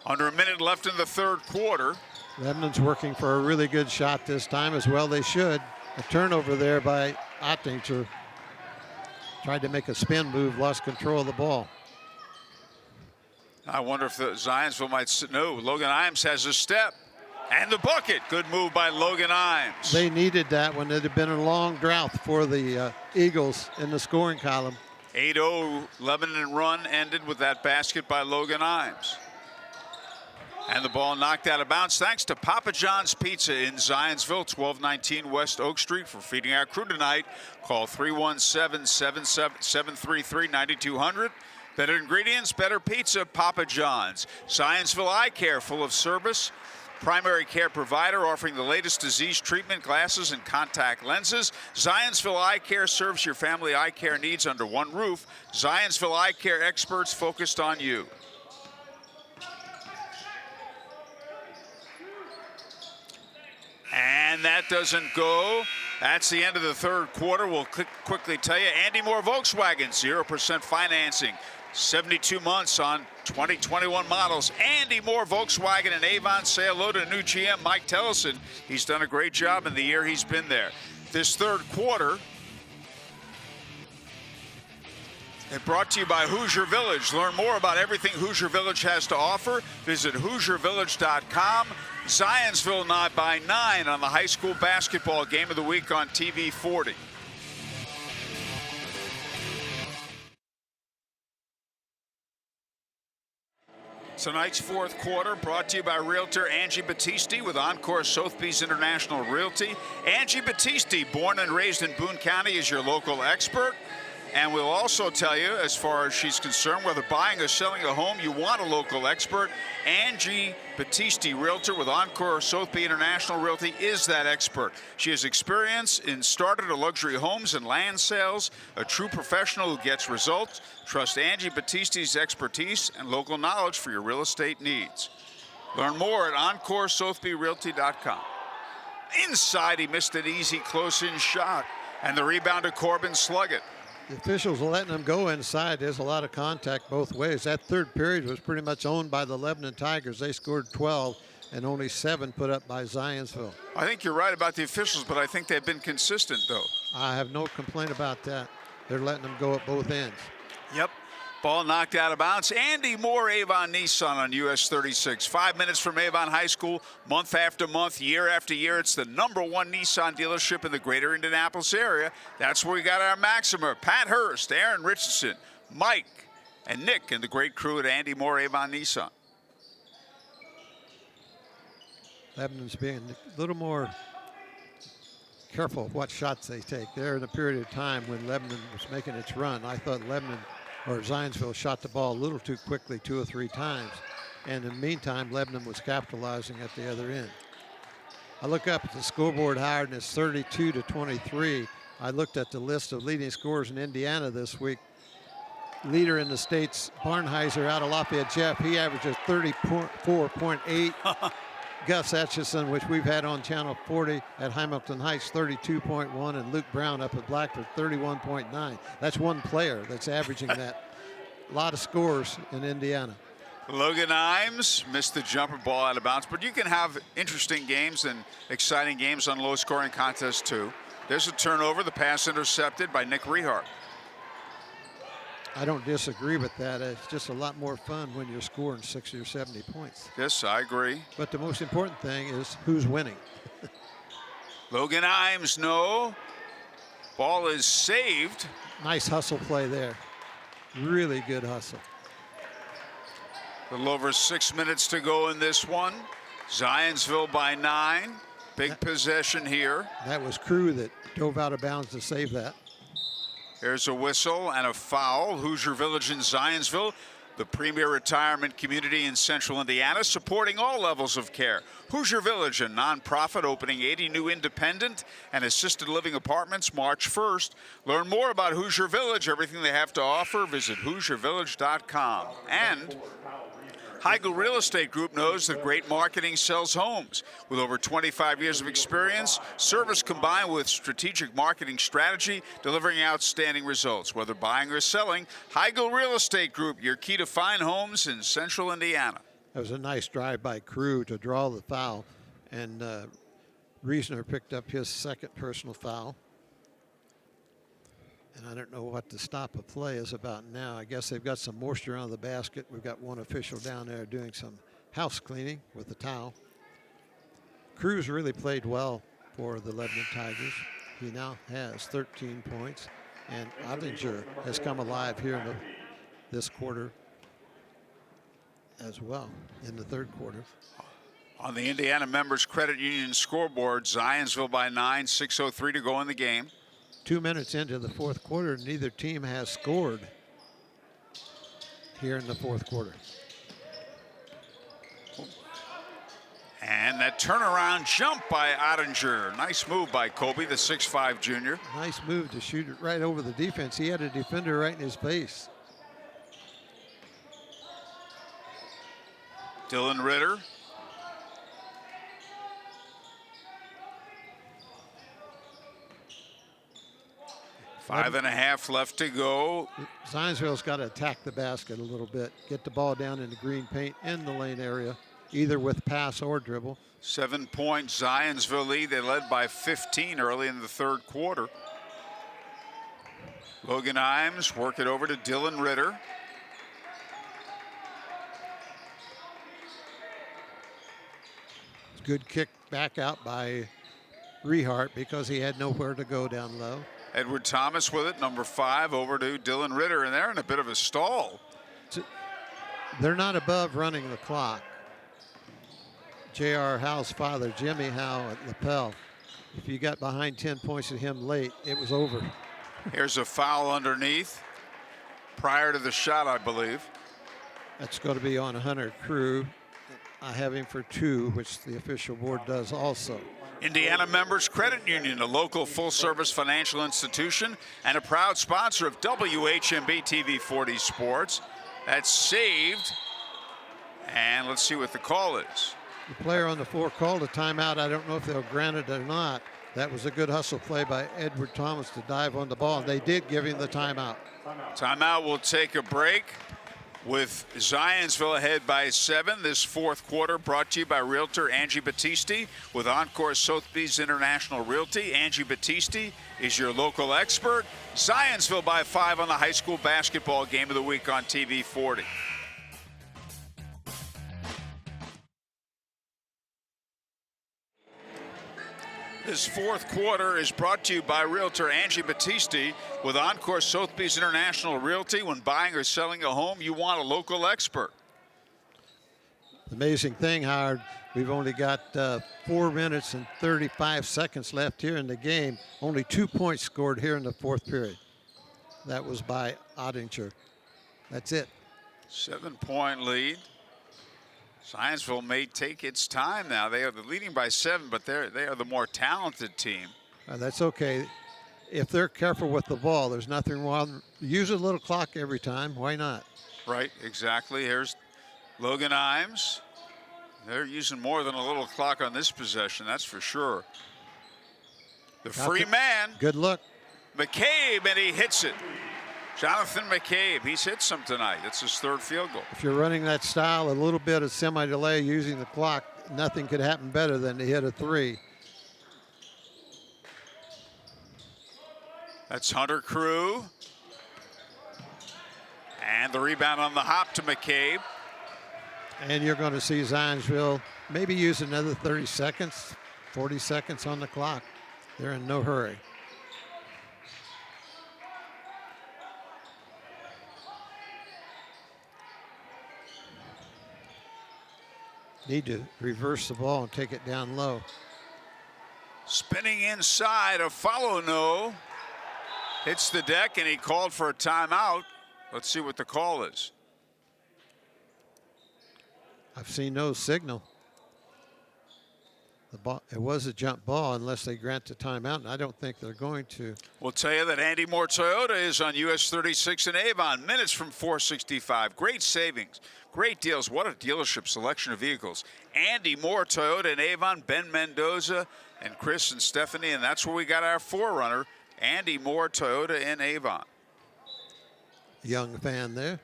Under a minute left in the third quarter. Lebanon's working for a really good shot this time, as well they should. A turnover there by Ottinger. Tried to make a spin move, lost control of the ball. I wonder if the Zionsville might. No, Logan Imes has a step. And the bucket. Good move by Logan Imes. They needed that when it had been a long drought for the Eagles in the scoring column. 8-0 Lebanon run ended with that basket by Logan Imes. And the ball knocked out of bounds thanks to Papa John's Pizza in Zionsville, 1219 West Oak Street. For feeding our crew tonight, call 317-733-9200. Better ingredients, better pizza, Papa John's. Zionsville Eye Care, full of service. Primary care provider offering the latest disease treatment, glasses, and contact lenses. Zionsville Eye Care serves your family eye care needs under one roof. Zionsville Eye Care experts focused on you. And that doesn't go. That's the end of the third quarter. We'll quickly tell you, Andy Moore Volkswagen, 0% financing. 72 months on 2021 models. Andy Moore Volkswagen in Avon. Say hello to new GM Mike Tellison. He's done a great job in the year he's been there. This third quarter is brought to you by Hoosier Village. Learn more about everything Hoosier Village has to offer. Visit HoosierVillage.com. Zionsville not by 9 on the high school basketball game of the week on TV 40. Tonight's fourth quarter brought to you by Realtor Angie Battisti with Encore Sotheby's International Realty. Angie Battisti, born and raised in Boone County, is your local expert. And we'll also tell you, as far as she's concerned, whether buying or selling a home, you want a local expert. Angie Battisti, Realtor with Encore Sotheby International Realty, is that expert. She has experience in starter to luxury homes and land sales, a true professional who gets results. Trust Angie Battisti's expertise and local knowledge for your real estate needs. Learn more at EncoreSothebyRealty.com. Inside, he missed an easy close-in shot, and the rebound to Corbin Sluggett. The officials are letting them go inside. There's a lot of contact both ways. That third period was pretty much owned by the Lebanon Tigers. They scored 12 and only 7 put up by Zionsville. I think you're right about the officials, but I think they've been consistent, though. I have no complaint about that. They're letting them go at both ends. Yep. Ball knocked out of bounds. Andy Moore, Avon Nissan on US 36. 5 minutes from Avon High School, month after month, year after year. It's the #1 Nissan dealership in the greater Indianapolis area. That's where we got our Maximer. Pat Hurst, Aaron Richardson, Mike, and Nick, and the great crew at Andy Moore, Avon Nissan. Lebanon's being a little more careful of what shots they take. They're in a period of time when Lebanon was making its run. I thought Zionsville shot the ball a little too quickly 2 or 3 times. And in the meantime, Lebanon was capitalizing at the other end. I look up at the scoreboard, Howard, and it's 32-23. I looked at the list of leading scorers in Indiana this week. Leader in the states, Barnheiser out of Lafayette Jeff. He averages 34.8. Gus Etchison, which we've had on Channel 40 at Hamilton Heights, 32.1, and Luke Brown up at Blackford, 31.9. That's one player that's averaging that. A lot of scores in Indiana. Logan Imes missed the jumper ball out of bounds, but you can have interesting games and exciting games on low-scoring contests, too. There's a turnover, the pass intercepted by Nick Rehart. I don't disagree with that. It's just a lot more fun when you're scoring 60 or 70 points. Yes, I agree. But the most important thing is who's winning. Logan Imes, no. Ball is saved. Nice hustle play there. Really good hustle. A little over 6 minutes to go in this one. Zionsville by 9. Big possession here. That was Crew that dove out of bounds to save that. There's a whistle and a foul. Hoosier Village in Zionsville, the premier retirement community in central Indiana, supporting all levels of care. Hoosier Village, a nonprofit, opening 80 new independent and assisted living apartments March 1st. Learn more about Hoosier Village, everything they have to offer. Visit HoosierVillage.com. And Heigl Real Estate Group knows that great marketing sells homes. With over 25 years of experience, service combined with strategic marketing strategy, delivering outstanding results. Whether buying or selling, Heigl Real Estate Group, your key to fine homes in central Indiana. That was a nice drive by Crew to draw the foul, and Reesner picked up his second personal foul. And I don't know what to stop a play is about now. I guess they've got some moisture on the basket. We've got one official down there doing some house cleaning with the towel. Cruz really played well for the Lebanon Tigers. He now has 13 points, and Ottinger has come alive here in this quarter as well, in the third quarter. On the Indiana Members Credit Union scoreboard, Zionsville by 9, 6:03 to go in the game. 2 minutes into the fourth quarter, neither team has scored here in the fourth quarter. And that turnaround jump by Ottinger. Nice move by Kobe, the 6'5 junior. Nice move to shoot it right over the defense. He had a defender right in his face. Dylan Ritter. Five and a half left to go. Zionsville's got to attack the basket a little bit, get the ball down in the green paint in the lane area, either with pass or dribble. 7-point Zionsville lead. They led by 15 early in the third quarter. Logan Imes work it over to Dylan Ritter. Good kick back out by Rehart because he had nowhere to go down low. Edward Thomas with it, number 5, over to Dylan Ritter, and they're in a bit of a stall. They're not above running the clock. J.R. Howe's father, Jimmy Howe at Lapel, if you got behind 10 points at him late, it was over. Here's a foul underneath, prior to the shot, I believe. That's going to be on Hunter Crew. I have him for 2, which the official board does also. Indiana Members Credit Union, a local full-service financial institution and a proud sponsor of WHMB TV 40 Sports. That's saved. And let's see what the call is. The player on the floor called a timeout. I don't know if they'll grant it or not. That was a good hustle play by Edward Thomas to dive on the ball. They did give him the timeout. Timeout will take a break. With Zionsville ahead by 7, this fourth quarter brought to you by Realtor Angie Battisti with Encore Sotheby's International Realty. Angie Battisti is your local expert. Zionsville by 5 on the high school basketball game of the week on TV 40. This fourth quarter is brought to you by Realtor Angie Battisti with Encore Sotheby's International Realty. When buying or selling a home, you want a local expert. The amazing thing, Howard, we've only got 4 minutes and 35 seconds left here in the game. Only 2 points scored here in the fourth period. That was by Ottinger. That's it. 7-point lead. Zionsville may take its time now. They are leading by 7, but they are the more talented team. That's okay. If they're careful with the ball, there's nothing wrong. Use a little clock every time. Why not? Right, exactly. Here's Logan Imes. They're using more than a little clock on this possession, that's for sure. The free man. Good look. McCabe, and he hits it. Jonathan McCabe, he's hit some tonight. It's his third field goal. If you're running that style, a little bit of semi-delay using the clock, nothing could happen better than to hit a 3. That's Hunter Crew. And the rebound on the hop to McCabe. And you're going to see Zionsville maybe use another 30 seconds, 40 seconds on the clock. They're in no hurry. Need to reverse the ball and take it down low. Spinning inside, a follow no. Hits the deck, and he called for a timeout. Let's see what the call is. I've seen no signal. The ball, it was a jump ball unless they grant the timeout, and I don't think they're going to. We'll tell you that Andy Moore Toyota is on US 36 in Avon. Minutes from 465. Great savings, great deals. What a dealership selection of vehicles. Andy Moore Toyota in Avon, Ben Mendoza and Chris and Stephanie, and that's where we got our forerunner, Andy Moore Toyota in Avon. Young fan there.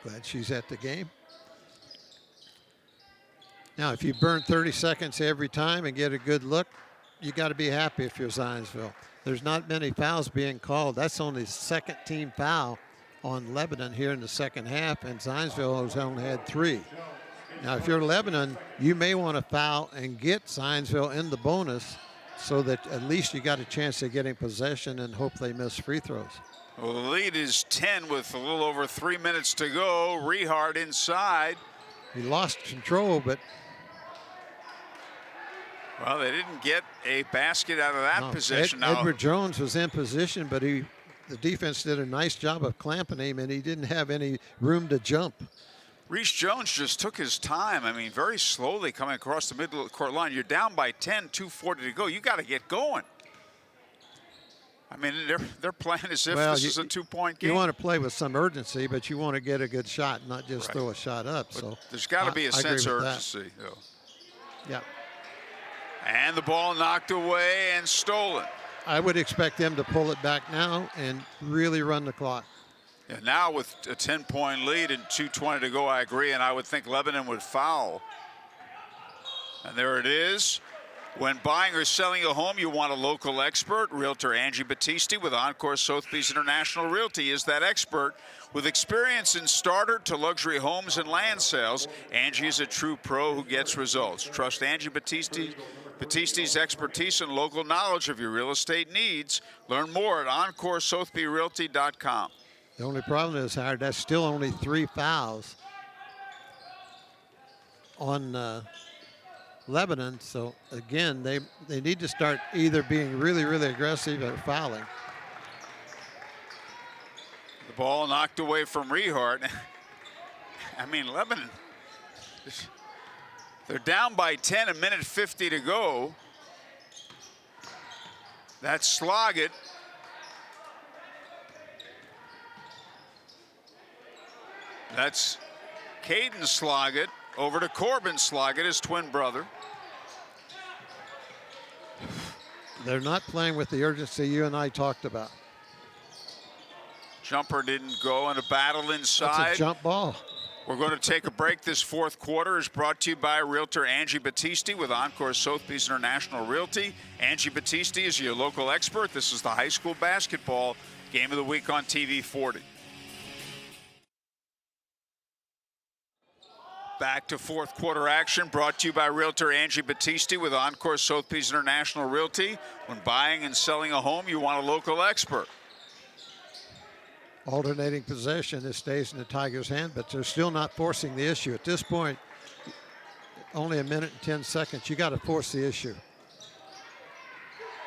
Glad she's at the game. Now, if you burn 30 seconds every time and get a good look, you got to be happy if you're Zionsville. There's not many fouls being called. That's only the second team foul on Lebanon here in the second half, and Zionsville has only had 3. Now, if you're Lebanon, you may want to foul and get Zionsville in the bonus so that at least you got a chance of getting possession and hope they miss free throws. Well, the lead is 10 with a little over 3 minutes to go. Rehart inside. He lost control, but well, they didn't get a basket out of that position. Edward Jones was in position, but the defense did a nice job of clamping him, and he didn't have any room to jump. Reese Jones just took his time. I mean, very slowly coming across the middle court line. You're down by 10, 2:40 to go. You got to get going. I mean, they're playing as if this is a 2-point game. You want to play with some urgency, but you want to get a good shot, not just throw a shot up. But so there's got to be a sense of urgency, though. Yeah. And the ball knocked away and stolen. I would expect them to pull it back now and really run the clock. Yeah, now with a 10-point lead and 2:20 to go, I agree, and I would think Lebanon would foul. And there it is. When buying or selling a home, you want a local expert. Realtor Angie Battisti with Encore Sotheby's International Realty is that expert. With experience in starter to luxury homes and land sales, Angie is a true pro who gets results. Trust Angie Battisti's expertise and local knowledge of your real estate needs. Learn more at EncoreSothebyRealty.com. The only problem is, Howard, that's still only 3 fouls on Lebanon. So, again, they need to start either being really, really aggressive or fouling. The ball knocked away from Rehart. I mean, Lebanon, they're down by 10, a minute 50 to go. That's Sloggett. That's Caden Sloggett over to Corbin Sloggett, his twin brother. They're not playing with the urgency you and I talked about. Jumper didn't go, and a battle inside. That's a jump ball. We're going to take a break. This fourth quarter is brought to you by Realtor Angie Battisti with Encore Sotheby's International Realty. Angie Battisti is your local expert. This is the high school basketball game of the week on TV 40. Back to fourth quarter action, brought to you by Realtor Angie Battisti with Encore Sotheby's International Realty. When buying and selling a home, you want a local expert. Alternating possession, it stays in the Tigers' hand, but they're still not forcing the issue. At this point, only a minute and 10 seconds. You got to force the issue.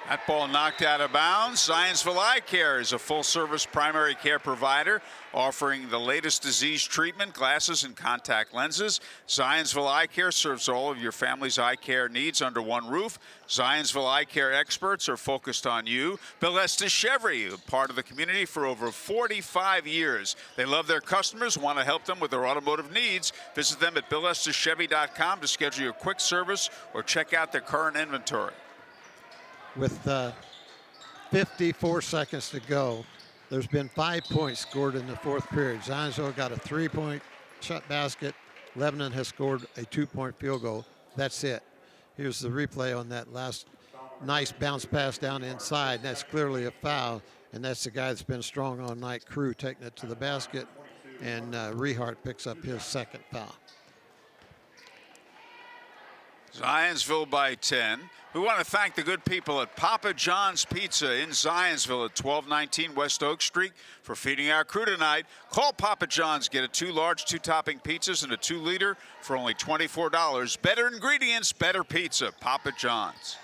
That ball knocked out of bounds. Zionsville Eye Care is a full-service primary care provider offering the latest disease treatment, glasses, and contact lenses. Zionsville Eye Care serves all of your family's eye care needs under one roof. Zionsville Eye Care experts are focused on you. Bill Estes Chevy, part of the community for over 45 years. They love their customers, want to help them with their automotive needs. Visit them at BillEstesChevy.com to schedule your quick service or check out their current inventory. With 54 seconds to go, there's been 5 points scored in the fourth period. Zionsville got a 3-point shot basket. Lebanon has scored a 2-point field goal. That's it. Here's the replay on that last nice bounce pass down inside. That's clearly a foul, and that's the guy that's been strong all night, Crew, taking it to the basket, and Rehart picks up his second foul. Zionsville by 10. We want to thank the good people at Papa John's Pizza in Zionsville at 1219 West Oak Street for feeding our crew tonight. Call Papa John's. Get a 2 large, 2-topping pizzas and a 2-liter for only $24. Better ingredients, better pizza. Papa John's.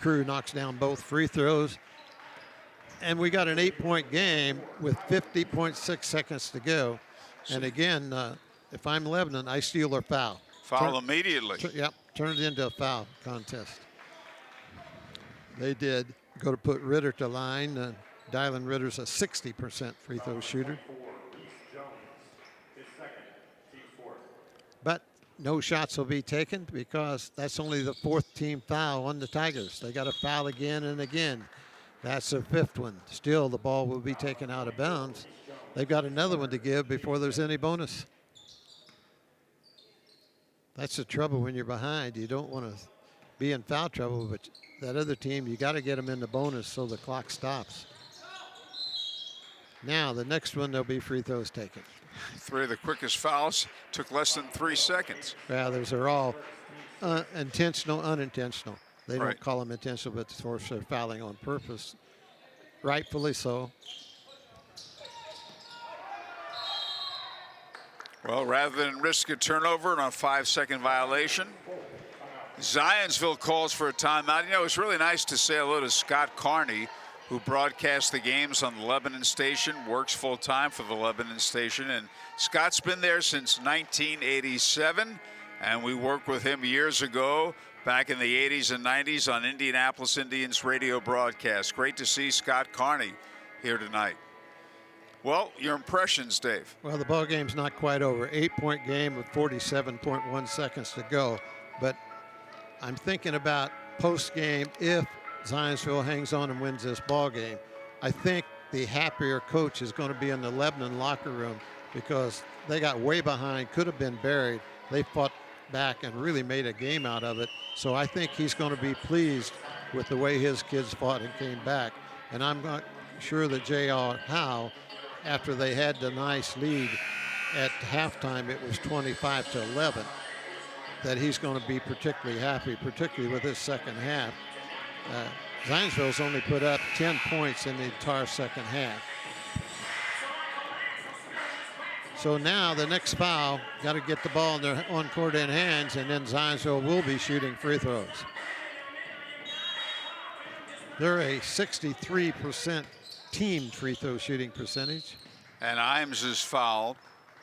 Crew knocks down both free throws. And we got an 8-point game with 50.6 seconds to go. And again, if I'm Lebanon, I steal their foul. Foul immediately. Yep, turn it into a foul contest. They did go to put Ritter to line. Dylan Ritter's a 60% free throw shooter. But no shots will be taken because that's only the 4th team foul on the Tigers. They got to foul again and again. That's their 5th one. Still, the ball will be taken out of bounds. They've got another one to give before there's any bonus. That's the trouble when you're behind. You don't want to be in foul trouble, but that other team, you got to get them in the bonus so the clock stops. Now, the next one, there'll be free throws taken. 3 of the quickest fouls took less than 3 seconds. Yeah, those are all intentional, unintentional. They Right. don't call them intentional, but of course they're fouling on purpose. Rightfully so. Well, rather than risk a turnover and a 5-second violation, Zionsville calls for a timeout. You know, it's really nice to say hello to Scott Carney, who broadcasts the games on the Lebanon station, works full-time for the Lebanon station. And Scott's been there since 1987, and we worked with him years ago, back in the 80s and 90s on Indianapolis Indians radio broadcast. Great to see Scott Carney here tonight. Well, your impressions, Dave. Well, the ball game's not quite over. 8-point game with 47.1 seconds to go. But I'm thinking about post-game if Zionsville hangs on and wins this ball game. I think the happier coach is going to be in the Lebanon locker room because they got way behind, could have been buried. They fought back and really made a game out of it. So I think he's going to be pleased with the way his kids fought and came back. And I'm not sure that J.R. Howe, after they had the nice lead at halftime, it was 25-11, that he's going to be particularly happy, particularly with this second half. Zionsville's only put up 10 points in the entire second half. So now the next foul, got to get the ball in their on-court in hands, and then Zionsville will be shooting free throws. They're a 63% team free throw shooting percentage. And Imes is fouled.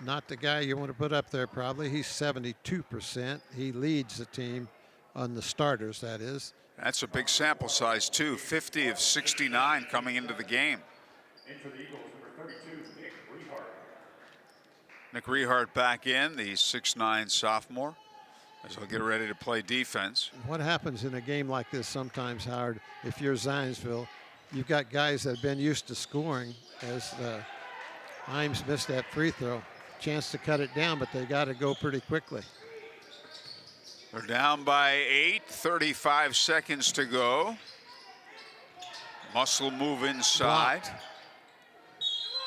Not the guy you want to put up there probably. He's 72%. He leads the team on the starters, that is. That's a big sample size, too. 50 of 69 coming into the game. And for the Eagles, number 32, Nick Rehart. Nick Rehart back in, the 6'9" sophomore, as he'll get ready to play defense. What happens in a game like this sometimes, Howard, if you're Zionsville, you've got guys that have been used to scoring, as Imes missed that free throw. Chance to cut it down, but they got to go pretty quickly. They're down by 8, 35 seconds to go. Muscle move inside. Blocked.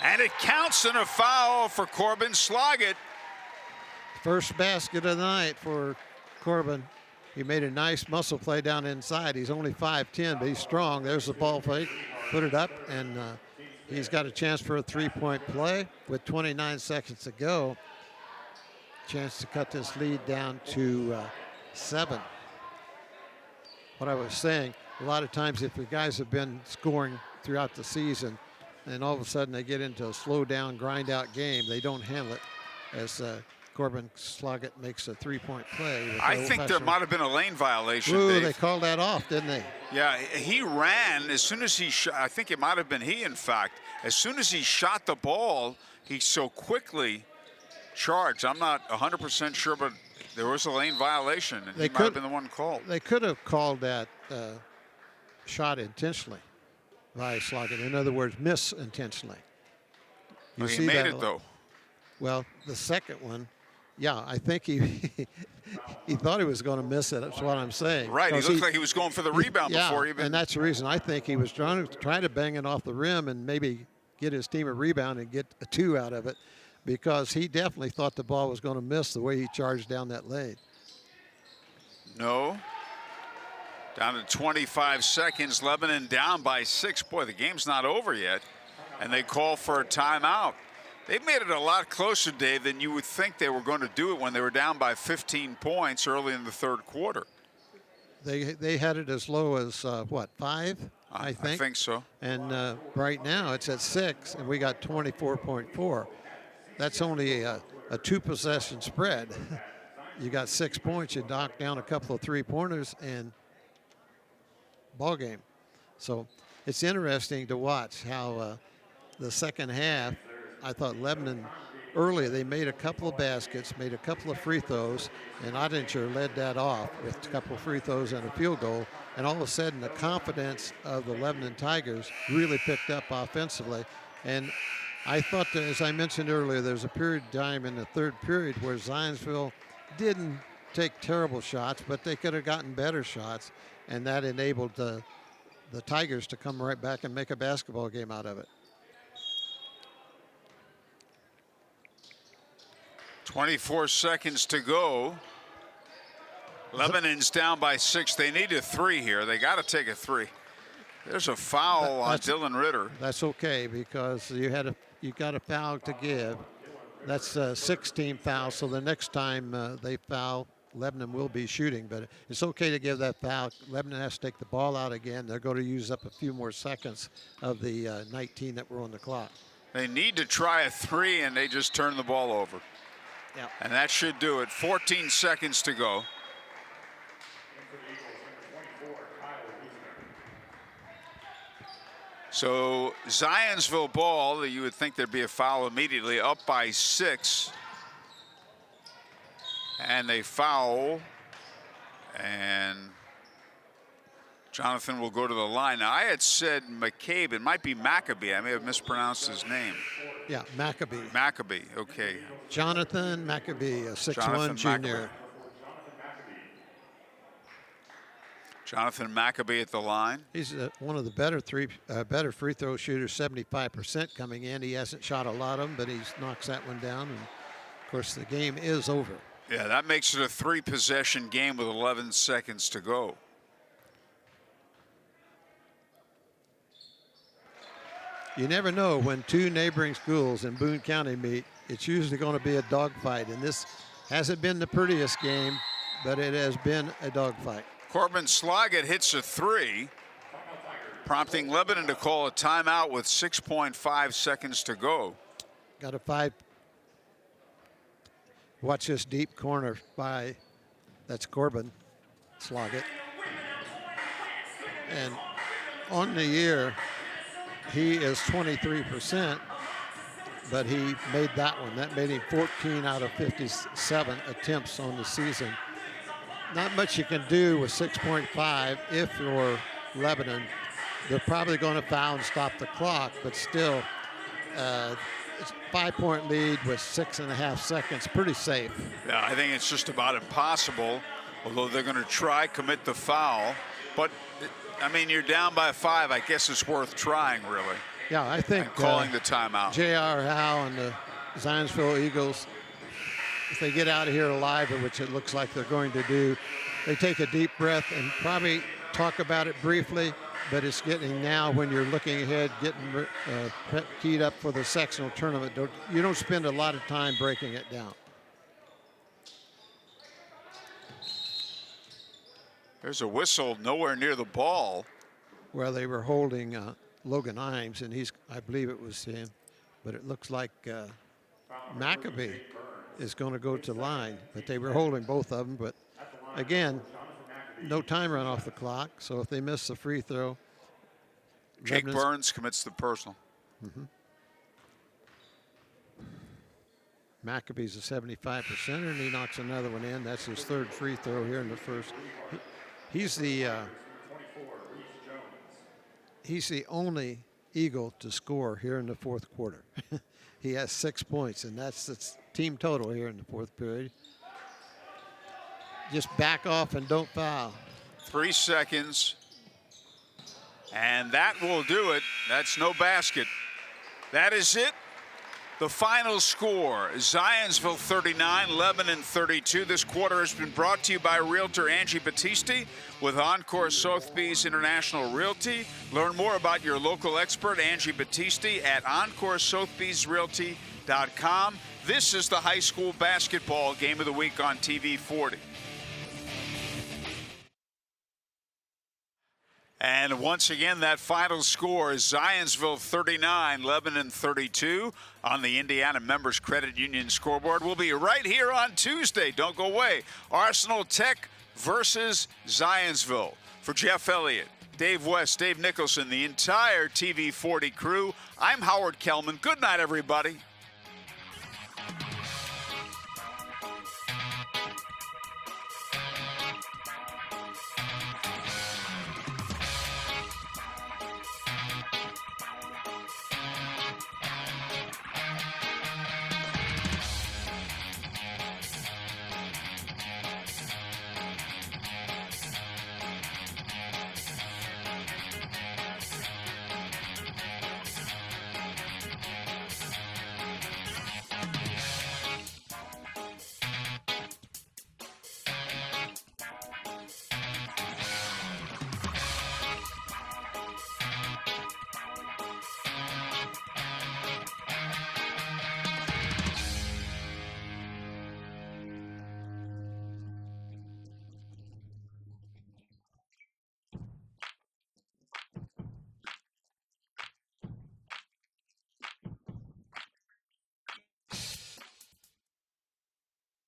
And it counts in a foul for Corbin Sloggett. First basket of the night for Corbin. He made a nice muscle play down inside. He's only 5'10", but he's strong. There's the ball fake. Put it up, and he's got a chance for a three-point play with 29 seconds to go. Chance to cut this lead down to 7. What I was saying, a lot of times if the guys have been scoring throughout the season and all of a sudden they get into a slow down, grind out game, they don't handle it as Corbin Sloggett makes a three-point play. I think there might have been a lane violation, Ooh, Dave. they called that off, didn't they? Yeah, he ran as soon as he shot. I think it might have been he, in fact. As soon as he shot the ball, he so quickly charged. I'm not 100% sure, but there was a lane violation, and he might have been the one called. They could have called that shot intentionally by Sloggett. In other words, miss intentionally. Well, he made it, though. Well, the second one, yeah, I think he he thought he was going to miss it. That's what I'm saying. Right, he looked like he was going for the rebound before he even. And that's the reason I think he was trying to bang it off the rim and maybe get his team a rebound and get a 2 out of it, because he definitely thought the ball was going to miss the way he charged down that lane. No. Down to 25 seconds. Lebanon down by 6. Boy, the game's not over yet. And they call for a timeout. They've made it a lot closer, Dave, than you would think they were going to do it when they were down by 15 points early in the third quarter. They had it as low as, what, 5, I think? I think so. And right now it's at 6, and we got 24.4. That's only a 2-possession spread. You got 6 points, you knock down a couple of three-pointers, and ball game. So it's interesting to watch how the second half, I thought Lebanon earlier, they made a couple of baskets, made a couple of free throws, and Ottinger led that off with a couple of free throws and a field goal. And all of a sudden, the confidence of the Lebanon Tigers really picked up offensively. And I thought that, as I mentioned earlier, there's a period of time in the third period where Zionsville didn't take terrible shots, but they could have gotten better shots, and that enabled the Tigers to come right back and make a basketball game out of it. 24 seconds to go. Lebanon's down by 6. They need a 3 here. They got to take a 3. There's a foul on Dylan Ritter. That's okay, because you got a foul to give. That's a 16 foul, so the next time they foul, Lebanon will be shooting, but it's okay to give that foul. Lebanon has to take the ball out again. They're going to use up a few more seconds of the 19 that were on the clock. They need to try a 3, and they just turn the ball over. Yeah. And that should do it. 14 seconds to go. So Zionsville ball, you would think there'd be a foul immediately, up by 6. And they foul. And Jonathan will go to the line. Now, I had said McCabe. It might be Maccabee. I may have mispronounced his name. Yeah, Maccabee. Maccabee, okay. Jonathan Maccabee, a 6'1" junior. Jonathan Maccabee at the line. He's one of the better free throw shooters, 75% coming in. He hasn't shot a lot of them, but he knocks that one down. And of course, the game is over. Yeah, that makes it a 3-possession game with 11 seconds to go. You never know when two neighboring schools in Boone County meet. It's usually going to be a dogfight, and this hasn't been the prettiest game, but it has been a dogfight. Corbin Sloggett hits a 3, prompting Lebanon to call a timeout with 6.5 seconds to go. Got a 5. Watch this deep corner by, that's Corbin Sloggett. And on the year, he is 23%, but he made that one. That made him 14 out of 57 attempts on the season. Not much you can do with 6.5 if you're Lebanon. They're probably going to foul and stop the clock, but still, it's a 5-point lead with 6.5 seconds. Pretty safe. Yeah, I think it's just about impossible, although they're going to try commit the foul. But, I mean, you're down by 5. I guess it's worth trying, really. Yeah, I think and calling the timeout. J.R. Howe and the Zionsville Eagles, if they get out of here alive, which it looks like they're going to do, they take a deep breath and probably talk about it briefly, but it's getting now when you're looking ahead, getting keyed up for the sectional tournament. You don't spend a lot of time breaking it down. There's a whistle nowhere near the ball. Well, they were holding Logan Imes, and I believe it was him, but it looks like Maccabee is going to go to line, but they were holding both of them. But again, no time run off the clock, so if they miss the free throw, Jake Burns commits the personal. Mm-hmm. Maccabee's a 75%er, and he knocks another one in. That's his third free throw here in the first. He's the only Eagle to score here in the fourth quarter. He has 6 points, and that's the team total here in the fourth period. Just back off and don't foul. 3 seconds. And that will do it. That's no basket. That is it. The final score, Zionsville 39, Lebanon 32. This quarter has been brought to you by Realtor Angie Battisti with Encore Sotheby's International Realty. Learn more about your local expert, Angie Battisti, at EncoreSotheby'sRealty.com. This is the high school basketball game of the week on TV 40. And once again, that final score is Zionsville 39, Lebanon 32 on the Indiana Members Credit Union scoreboard. We'll be right here on Tuesday. Don't go away. Arsenal Tech versus Zionsville. For Jeff Elliott, Dave West, Dave Nicholson, the entire TV 40 crew, I'm Howard Kellman. Good night, everybody.